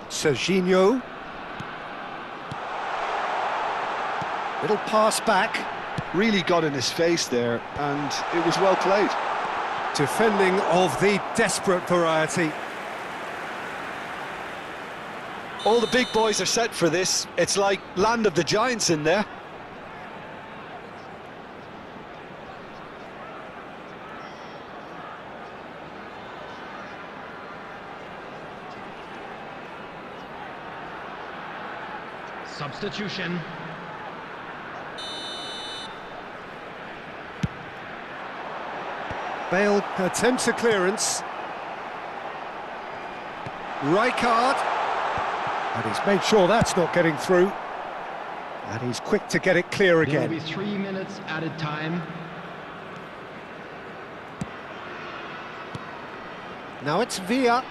[SPEAKER 1] Serginho. Little pass back.
[SPEAKER 2] Really got in his face there, and it was well played.
[SPEAKER 1] Defending of the desperate variety.
[SPEAKER 2] All the big boys are set for this. It's like Land of the Giants in there.
[SPEAKER 4] Substitution.
[SPEAKER 1] Bale attempts a clearance. Rijkaard. And he's made sure that's not getting through. And he's quick to get it clear
[SPEAKER 4] There will
[SPEAKER 1] again.
[SPEAKER 4] be 3 minutes added time.
[SPEAKER 1] Now it's Villa.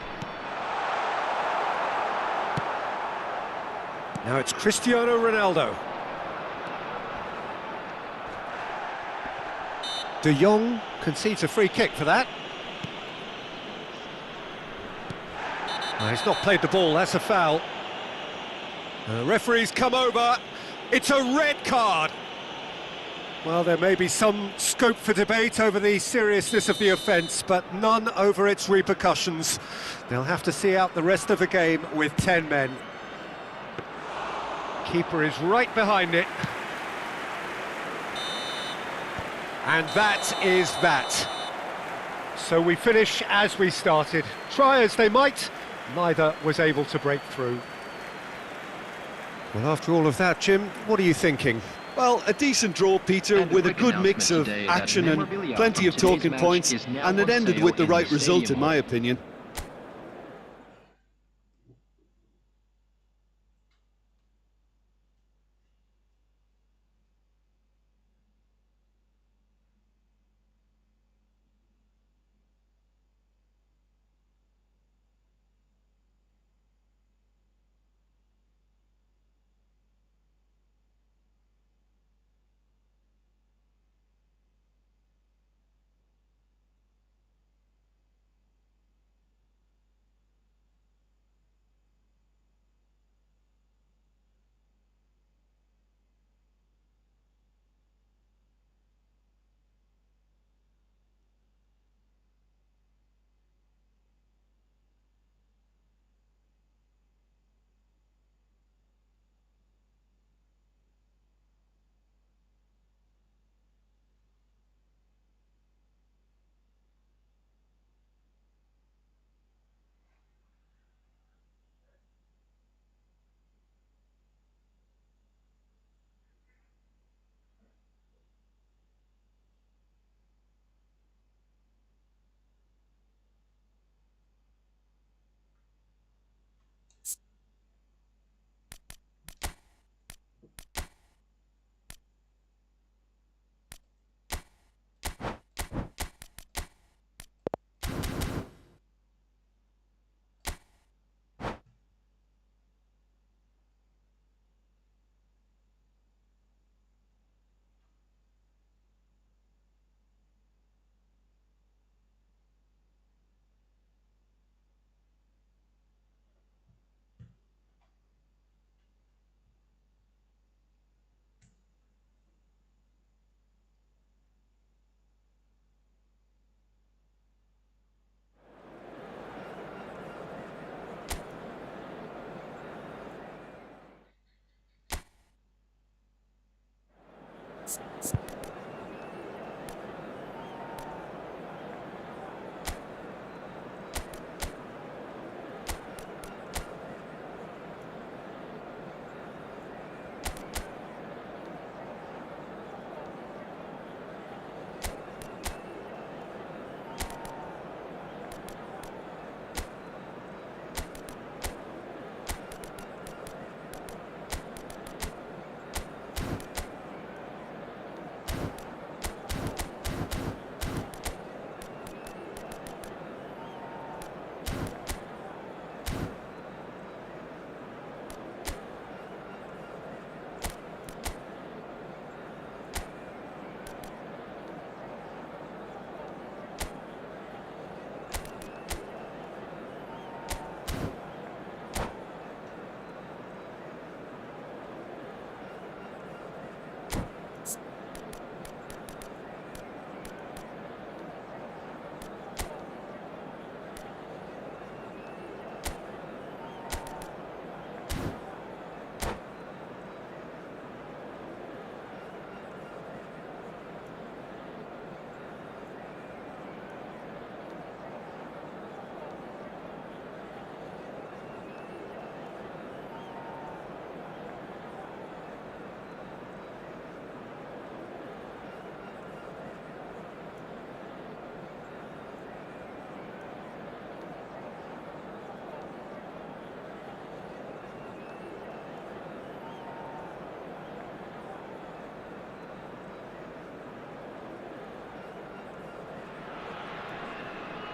[SPEAKER 1] Now it's Cristiano Ronaldo. De Jong concedes a free kick for that. He's not played the ball, that's a foul. The referee's come over. It's a red card. Well, there may be some scope for debate over the seriousness of the offence, but none over its repercussions. They'll have to see out the rest of the game with 10 men. Keeper is right behind it. And that is that. So we finish as we started. Try as they might, neither was able to break through. Well, after all of that, Jim, what are you thinking?
[SPEAKER 2] Well, a decent draw, Peter,
[SPEAKER 4] And a
[SPEAKER 2] with a
[SPEAKER 4] quick
[SPEAKER 2] good mix of
[SPEAKER 4] announcement today that
[SPEAKER 2] action and
[SPEAKER 4] memorabilia
[SPEAKER 2] plenty
[SPEAKER 4] from
[SPEAKER 2] of talking
[SPEAKER 4] today's match
[SPEAKER 2] points,
[SPEAKER 4] is now
[SPEAKER 2] and it
[SPEAKER 4] on
[SPEAKER 2] ended
[SPEAKER 4] sale
[SPEAKER 2] with the
[SPEAKER 4] in
[SPEAKER 2] right
[SPEAKER 4] the
[SPEAKER 2] result, in
[SPEAKER 4] stadium.
[SPEAKER 2] my opinion.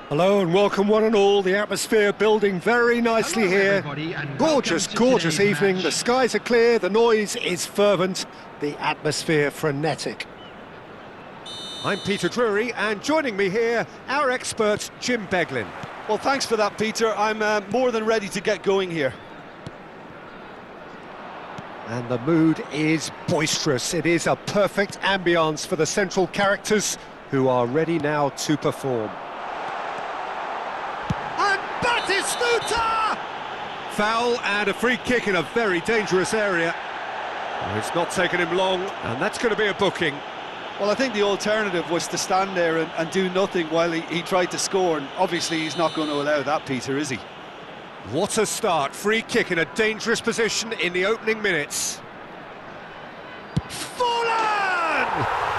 [SPEAKER 1] Hello and welcome one and all. The atmosphere building very nicely
[SPEAKER 5] Hello,
[SPEAKER 1] here.
[SPEAKER 5] everybody, and
[SPEAKER 1] Gorgeous,
[SPEAKER 5] welcome to
[SPEAKER 1] gorgeous
[SPEAKER 5] today's
[SPEAKER 1] evening.
[SPEAKER 5] match.
[SPEAKER 1] The skies are clear, the noise is fervent, the atmosphere frenetic. I'm Peter Drury, and joining me here, our expert Jim Beglin.
[SPEAKER 2] Well, thanks for that, Peter. I'm more than ready to get going here.
[SPEAKER 1] And the mood is boisterous. It is a perfect ambience for the central characters who are ready now to perform. And Batistuta! Foul and a free kick in a very dangerous area. Oh, it's not taken him long, and that's going to be a booking.
[SPEAKER 2] Well, I think the alternative was to stand there and do nothing while he tried to score, and obviously he's not going to allow that, Peter, is he?
[SPEAKER 1] What a start. Free kick in a dangerous position in the opening minutes. Fallen!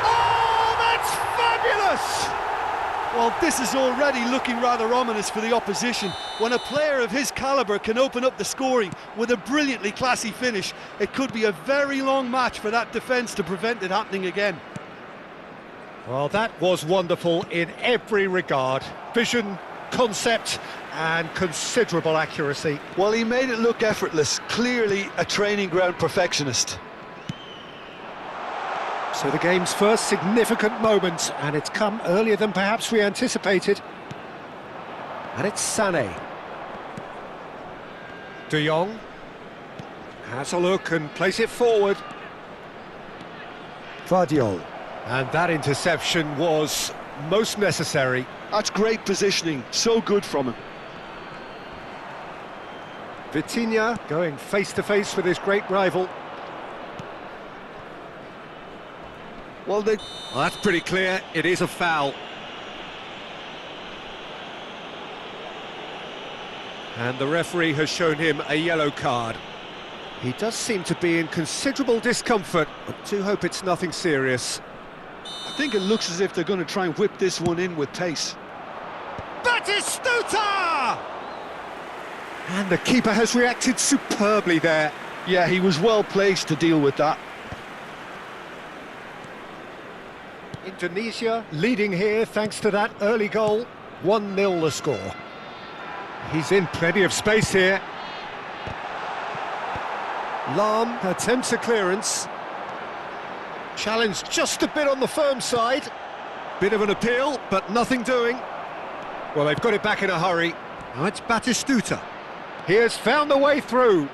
[SPEAKER 1] Oh, that's fabulous!
[SPEAKER 2] Well, this is already looking rather ominous for the opposition. When a player of his calibre can open up the scoring with a brilliantly classy finish, it could be a very long match for that defence to prevent it happening again.
[SPEAKER 1] Well, that was wonderful in every regard. Vision, concept, and considerable accuracy.
[SPEAKER 2] Well, he made it look effortless. Clearly a training ground perfectionist.
[SPEAKER 1] So the game's first significant moment, and it's come earlier than perhaps we anticipated. And it's Sané. De Jong has a look and plays it forward. Vardiol. And that interception was most necessary.
[SPEAKER 2] That's great positioning, so good from him.
[SPEAKER 1] Vitinha going face-to-face with his great rival.
[SPEAKER 2] Well,
[SPEAKER 1] That's pretty clear, it is a foul. And the referee has shown him a yellow card. He does seem to be in considerable discomfort, but do hope it's nothing serious.
[SPEAKER 2] I think it looks as if they're going to try and whip this one in with pace.
[SPEAKER 1] Batistuta! And the keeper has reacted superbly there.
[SPEAKER 2] Yeah, he was well placed to deal with that.
[SPEAKER 1] Indonesia leading here thanks to that early goal. 1-0 the score. He's in plenty of space here. Lam attempts a clearance. Challenge just a bit on the firm side. Bit of an appeal, but nothing doing. Well, they've got it back in a hurry. Now it's Batistuta. He has found a way through.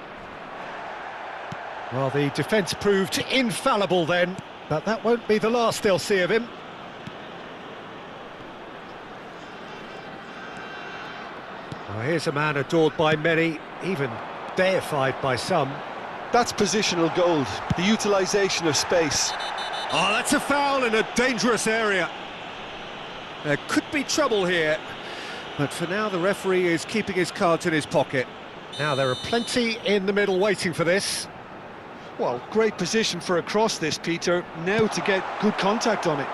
[SPEAKER 1] Well, the defence proved infallible then, but that won't be the last they'll see of him. Well, here's a man adored by many, even deified by some.
[SPEAKER 2] That's positional gold, the utilisation of space.
[SPEAKER 1] Oh, that's a foul in a dangerous area. There could be trouble here, but for now the referee is keeping his cards in his pocket. Now there are plenty in the middle waiting for this.
[SPEAKER 2] Well, great position for a cross this, Peter, now to get good contact on it.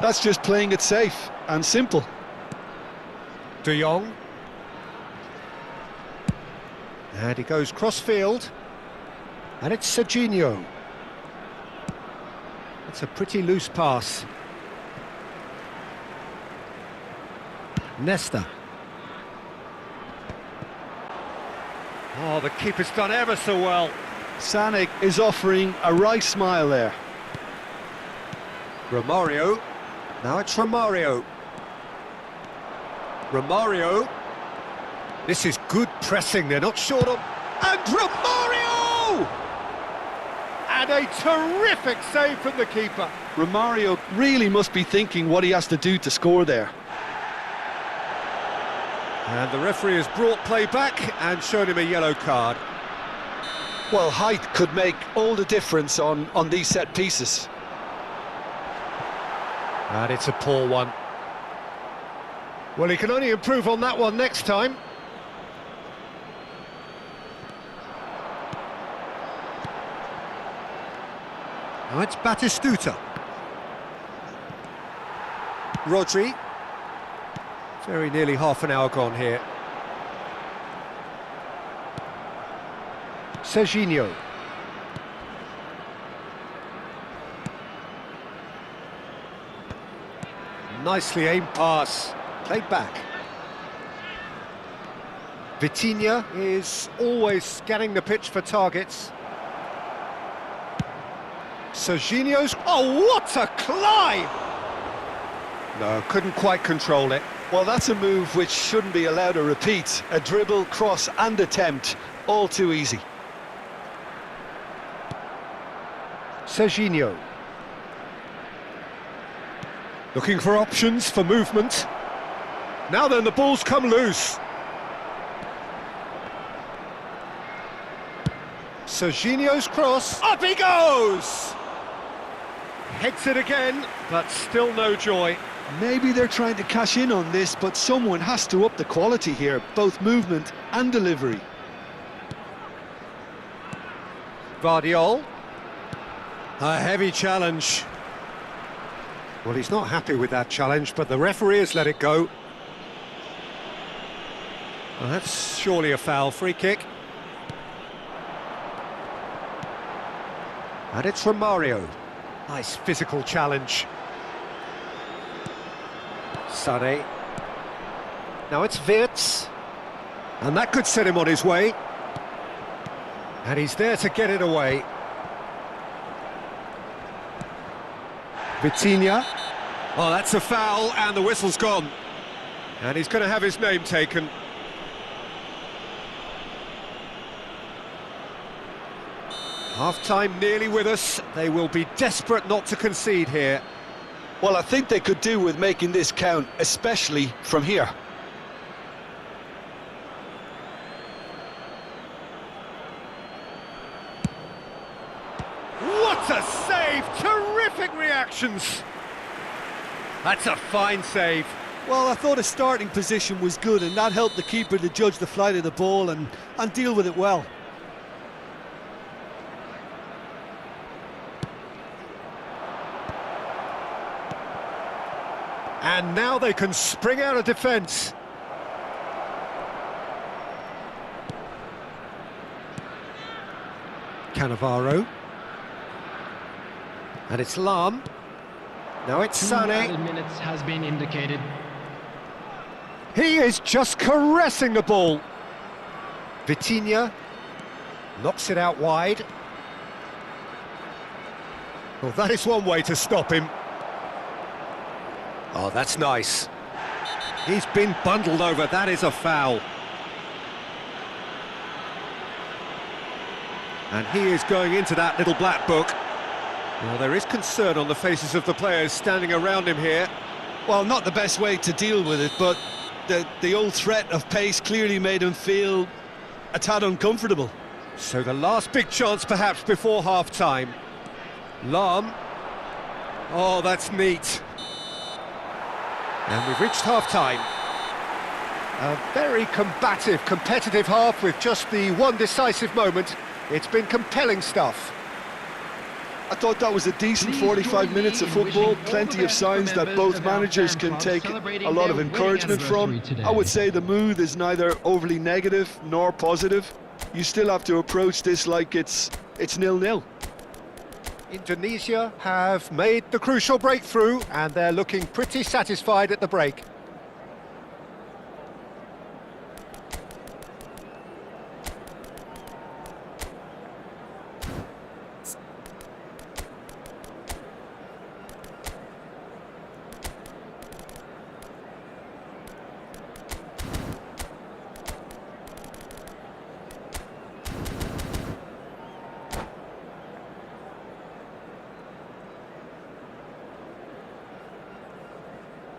[SPEAKER 2] That's just playing it safe and simple.
[SPEAKER 1] De Jong. And he goes cross-field. And it's Serginho. It's a pretty loose pass. Nesta. Oh, the keeper's done ever so well.
[SPEAKER 2] Sané is offering a wry smile there.
[SPEAKER 1] Romario. Now it's Romario. Romario. This is good pressing, they're not short of... And Romario! And a terrific save from the keeper.
[SPEAKER 2] Romario really must be thinking what he has to do to score there.
[SPEAKER 1] And the referee has brought play back and shown him a yellow card.
[SPEAKER 2] Well, height could make all the difference on these set pieces.
[SPEAKER 1] And it's a poor one. Well, he can only improve on that one next time. Now it's Batistuta. Rodri. Very nearly half an hour gone here. Serginho. Nicely aimed pass. Played back. Vitinha is always scanning the pitch for targets. Serginho's... Oh, what a climb! No, couldn't quite control it.
[SPEAKER 2] Well, that's a move which shouldn't be allowed to repeat. A dribble, cross and attempt, all too easy.
[SPEAKER 1] Serginho. Looking for options for movement. Now then, the ball's come loose. Serginho's cross. Up he goes! Heads it again, but still no joy.
[SPEAKER 2] Maybe they're trying to cash in on this, but someone has to up the quality here, both movement and delivery.
[SPEAKER 1] Vardiol. A heavy challenge. Well, he's not happy with that challenge, but the referee has let it go. Well, that's surely a foul. Free kick. And it's from Mario. Nice physical challenge. Sane. Now it's Wirtz. And that could set him on his way. And he's there to get it away. Vitinha. Oh, that's a foul, and the whistle's gone. And he's going to have his name taken. Half-time nearly with us. They will be desperate not to concede here.
[SPEAKER 2] Well, I think they could do with making this count, especially from here.
[SPEAKER 1] What a save! Terrific reactions! That's a fine save.
[SPEAKER 2] Well, I thought his starting position was good, and that helped the keeper to judge the flight of the ball and deal with it well.
[SPEAKER 1] And now they can spring out of defence. Cannavaro. And it's Lam. Now it's Sane.
[SPEAKER 4] Added minutes has been indicated.
[SPEAKER 1] He is just caressing the ball. Vitinha knocks it out wide. Well, that is one way to stop him. Oh, that's nice. He's been bundled over. That is a foul. And he is going into that little black book. Well, there is concern on the faces of the players standing around him here.
[SPEAKER 2] Well, not the best way to deal with it, but the old threat of pace clearly made him feel a tad uncomfortable.
[SPEAKER 1] So the last big chance perhaps before half-time. Lam. Oh, that's neat. And we've reached half-time. A very combative, competitive half with just the one decisive moment. It's been compelling stuff.
[SPEAKER 2] I thought that was a decent 45 minutes of football, plenty of signs that both managers can take a lot of encouragement from. I would say the mood is neither overly negative nor positive. You still have to approach this like it's 0-0.
[SPEAKER 1] Indonesia have made the crucial breakthrough and they're looking pretty satisfied at the break.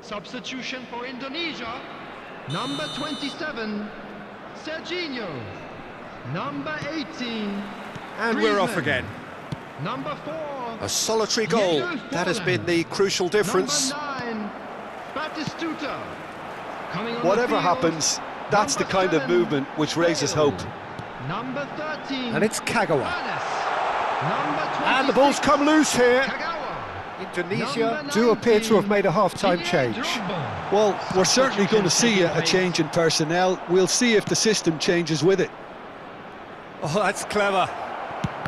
[SPEAKER 5] Substitution for Indonesia. Number 27, Serginho. Number 18,
[SPEAKER 1] And we're off
[SPEAKER 5] Griezmann.
[SPEAKER 1] again.
[SPEAKER 5] Number 4,
[SPEAKER 1] A solitary goal. That has been the crucial difference.
[SPEAKER 5] Number 9, Batistuta. Coming on
[SPEAKER 2] Whatever
[SPEAKER 5] the field,
[SPEAKER 2] happens, that's the
[SPEAKER 5] number
[SPEAKER 2] kind of
[SPEAKER 5] 7,
[SPEAKER 2] movement which raises
[SPEAKER 5] Bale.
[SPEAKER 2] hope.
[SPEAKER 5] Number 13,
[SPEAKER 1] And it's Kagawa.
[SPEAKER 5] Furness. Number 26,
[SPEAKER 1] And the ball's come loose here.
[SPEAKER 5] Kagawa.
[SPEAKER 1] Indonesia do appear to have made a half-time change.
[SPEAKER 2] Well, we're certainly going to see a change in personnel. We'll see if the system changes with it.
[SPEAKER 1] Oh, that's clever.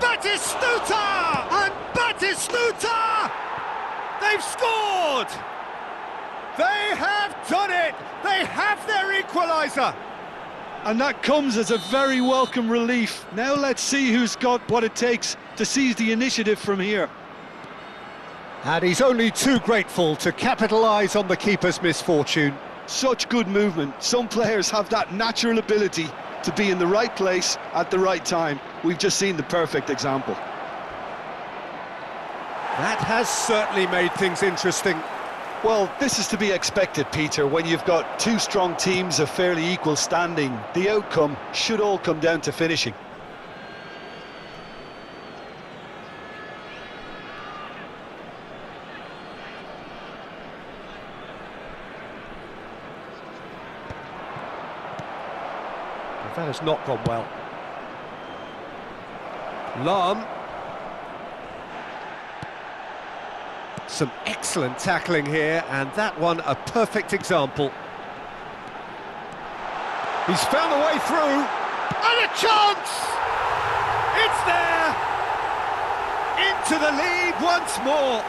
[SPEAKER 1] Batistuta! And Batistuta! They've scored! They have done it! They have their equaliser!
[SPEAKER 2] And that comes as a very welcome relief. Now let's see who's got what it takes to seize the initiative from here.
[SPEAKER 1] And he's only too grateful to capitalise on the keeper's misfortune.
[SPEAKER 2] Such good movement. Some players have that natural ability to be in the right place at the right time. We've just seen the perfect example.
[SPEAKER 1] That has certainly made things interesting.
[SPEAKER 2] Well, this is to be expected, Peter, when you've got two strong teams of fairly equal standing. The outcome should all come down to finishing.
[SPEAKER 1] That has not gone well. Lahm. Some excellent tackling here, and that one a perfect example. He's found a way through, and a chance! It's there! Into the lead once more!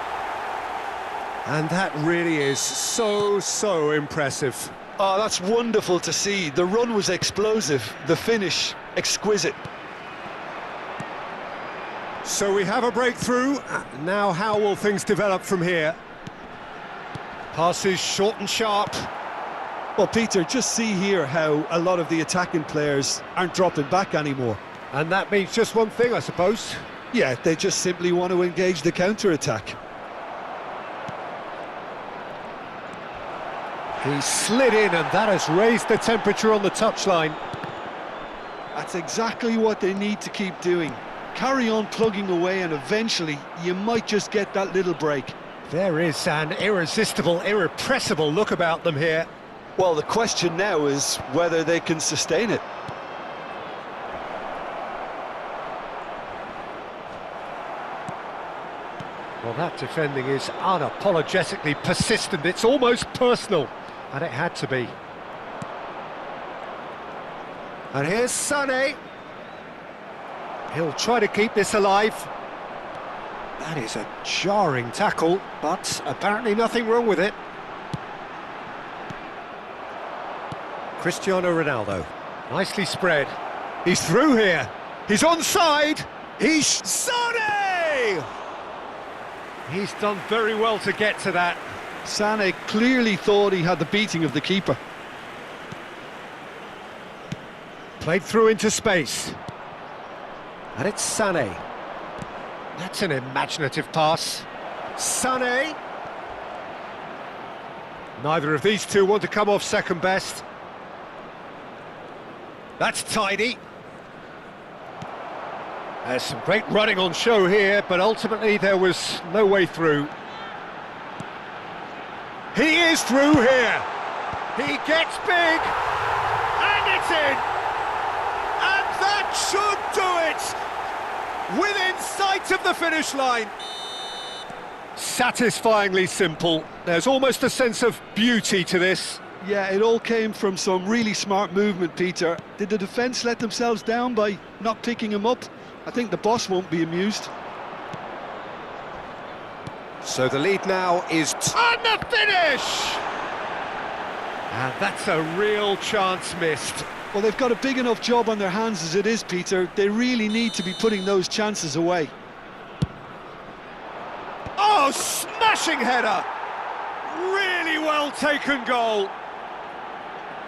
[SPEAKER 1] And that really is so impressive.
[SPEAKER 2] Oh, that's wonderful to see. The run was explosive, the finish exquisite.
[SPEAKER 1] So we have a breakthrough. Now how will things develop from here? Passes short and sharp.
[SPEAKER 2] Well, Peter, just see here how a lot of the attacking players aren't dropping back anymore.
[SPEAKER 1] And that means just one thing, I suppose.
[SPEAKER 2] Yeah, they just simply want to engage the counter-attack.
[SPEAKER 1] He slid in, and that has raised the temperature on the touchline.
[SPEAKER 2] That's exactly what they need to keep doing. Carry on plugging away, and eventually you might just get that little break.
[SPEAKER 1] There is an irresistible, irrepressible look about them here.
[SPEAKER 2] Well, the question now is whether they can sustain it.
[SPEAKER 1] Well, that defending is unapologetically persistent. It's almost personal, and it had to be. And here's Sané. He'll try to keep this alive. That is a jarring tackle, but apparently nothing wrong with it. Cristiano Ronaldo, nicely spread. He's through here. He's onside. He's Sané! He's done very well to get to that.
[SPEAKER 2] Sané clearly thought he had the beating of the keeper.
[SPEAKER 1] Played through into space. And it's Sané. That's an imaginative pass. Sané. Neither of these two want to come off second best. That's tidy. There's some great running on show here, but ultimately there was no way through. He is through here. He gets big, and it's in. And that should do it. Within sight of the finish line. Satisfyingly simple. There's almost a sense of beauty to this.
[SPEAKER 2] Yeah, it all came from some really smart movement, Peter. Did the defence let themselves down by not picking him up? I think the boss won't be amused.
[SPEAKER 1] So the lead now is on the finish! And that's a real chance missed.
[SPEAKER 2] Well, they've got a big enough job on their hands as it is, Peter. They really need to be putting those chances away.
[SPEAKER 1] Oh, smashing header! Really well taken goal.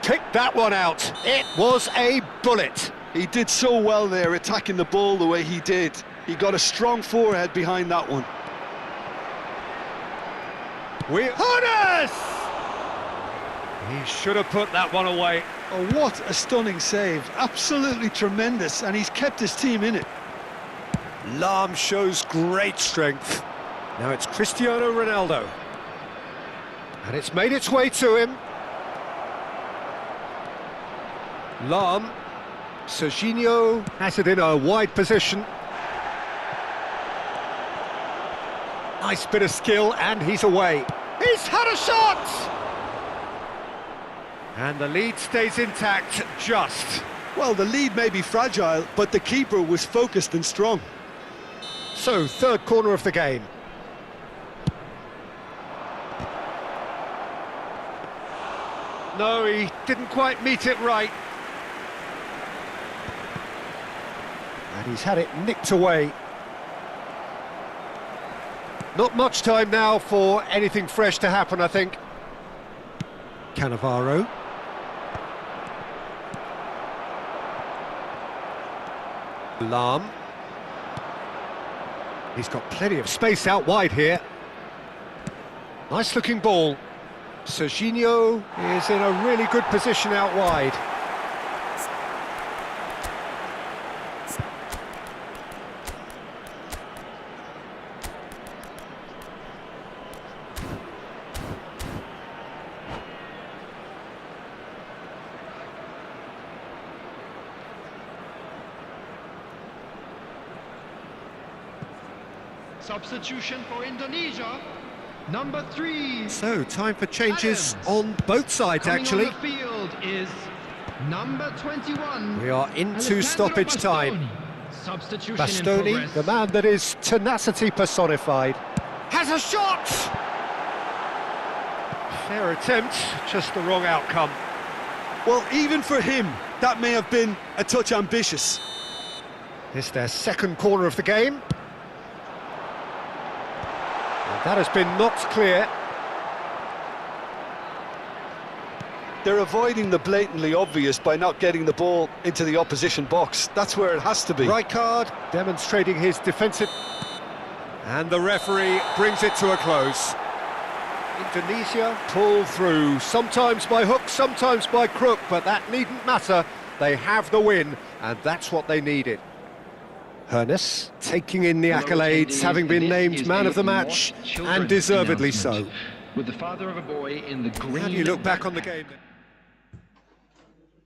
[SPEAKER 1] Picked that one out. It was a bullet.
[SPEAKER 2] He did so well there, attacking the ball the way he did. He got a strong forehead behind that one.
[SPEAKER 1] Honas! He should have put that one away.
[SPEAKER 2] Oh, what a stunning save. Absolutely tremendous, and he's kept his team in it.
[SPEAKER 1] Lahm shows great strength. Now it's Cristiano Ronaldo. And it's made its way to him. Lahm. Serginho has it in a wide position. Nice bit of skill, and he's away. He's had a shot! And the lead stays intact, just.
[SPEAKER 2] Well, the lead may be fragile, but the keeper was focused and strong.
[SPEAKER 1] So, third corner of the game. No, he didn't quite meet it right. And he's had it nicked away. Not much time now for anything fresh to happen, I think. Cannavaro. Lam. He's got plenty of space out wide here. Nice looking ball. Serginho is in a really good position out wide.
[SPEAKER 5] Substitution for Indonesia. Number 3.
[SPEAKER 1] So, time for changes
[SPEAKER 5] Adams.
[SPEAKER 1] on both sides,
[SPEAKER 5] Coming
[SPEAKER 1] actually.
[SPEAKER 5] on the field is number 21.
[SPEAKER 1] We are into
[SPEAKER 5] Alessandro
[SPEAKER 1] stoppage time.
[SPEAKER 5] Bastoni. Substitution in
[SPEAKER 1] Bastoni,
[SPEAKER 5] progress.
[SPEAKER 1] the man that is tenacity personified, has a shot! Fair attempt, just the wrong outcome.
[SPEAKER 2] Well, even for him, that may have been a touch ambitious.
[SPEAKER 1] It's their second corner of the game. And that has been knocked clear.
[SPEAKER 2] They're avoiding the blatantly obvious by not getting the ball into the opposition box. That's where it has to be.
[SPEAKER 1] Right card, demonstrating his defensive... And the referee brings it to a close. Indonesia pull through, sometimes by hook, sometimes by crook, but that needn't matter. They have the win, and that's what they needed. Hernes taking in the accolades, having been named man of the match, and deservedly so.
[SPEAKER 4] With the father of a boy in the green.
[SPEAKER 1] How do you look back on the game then?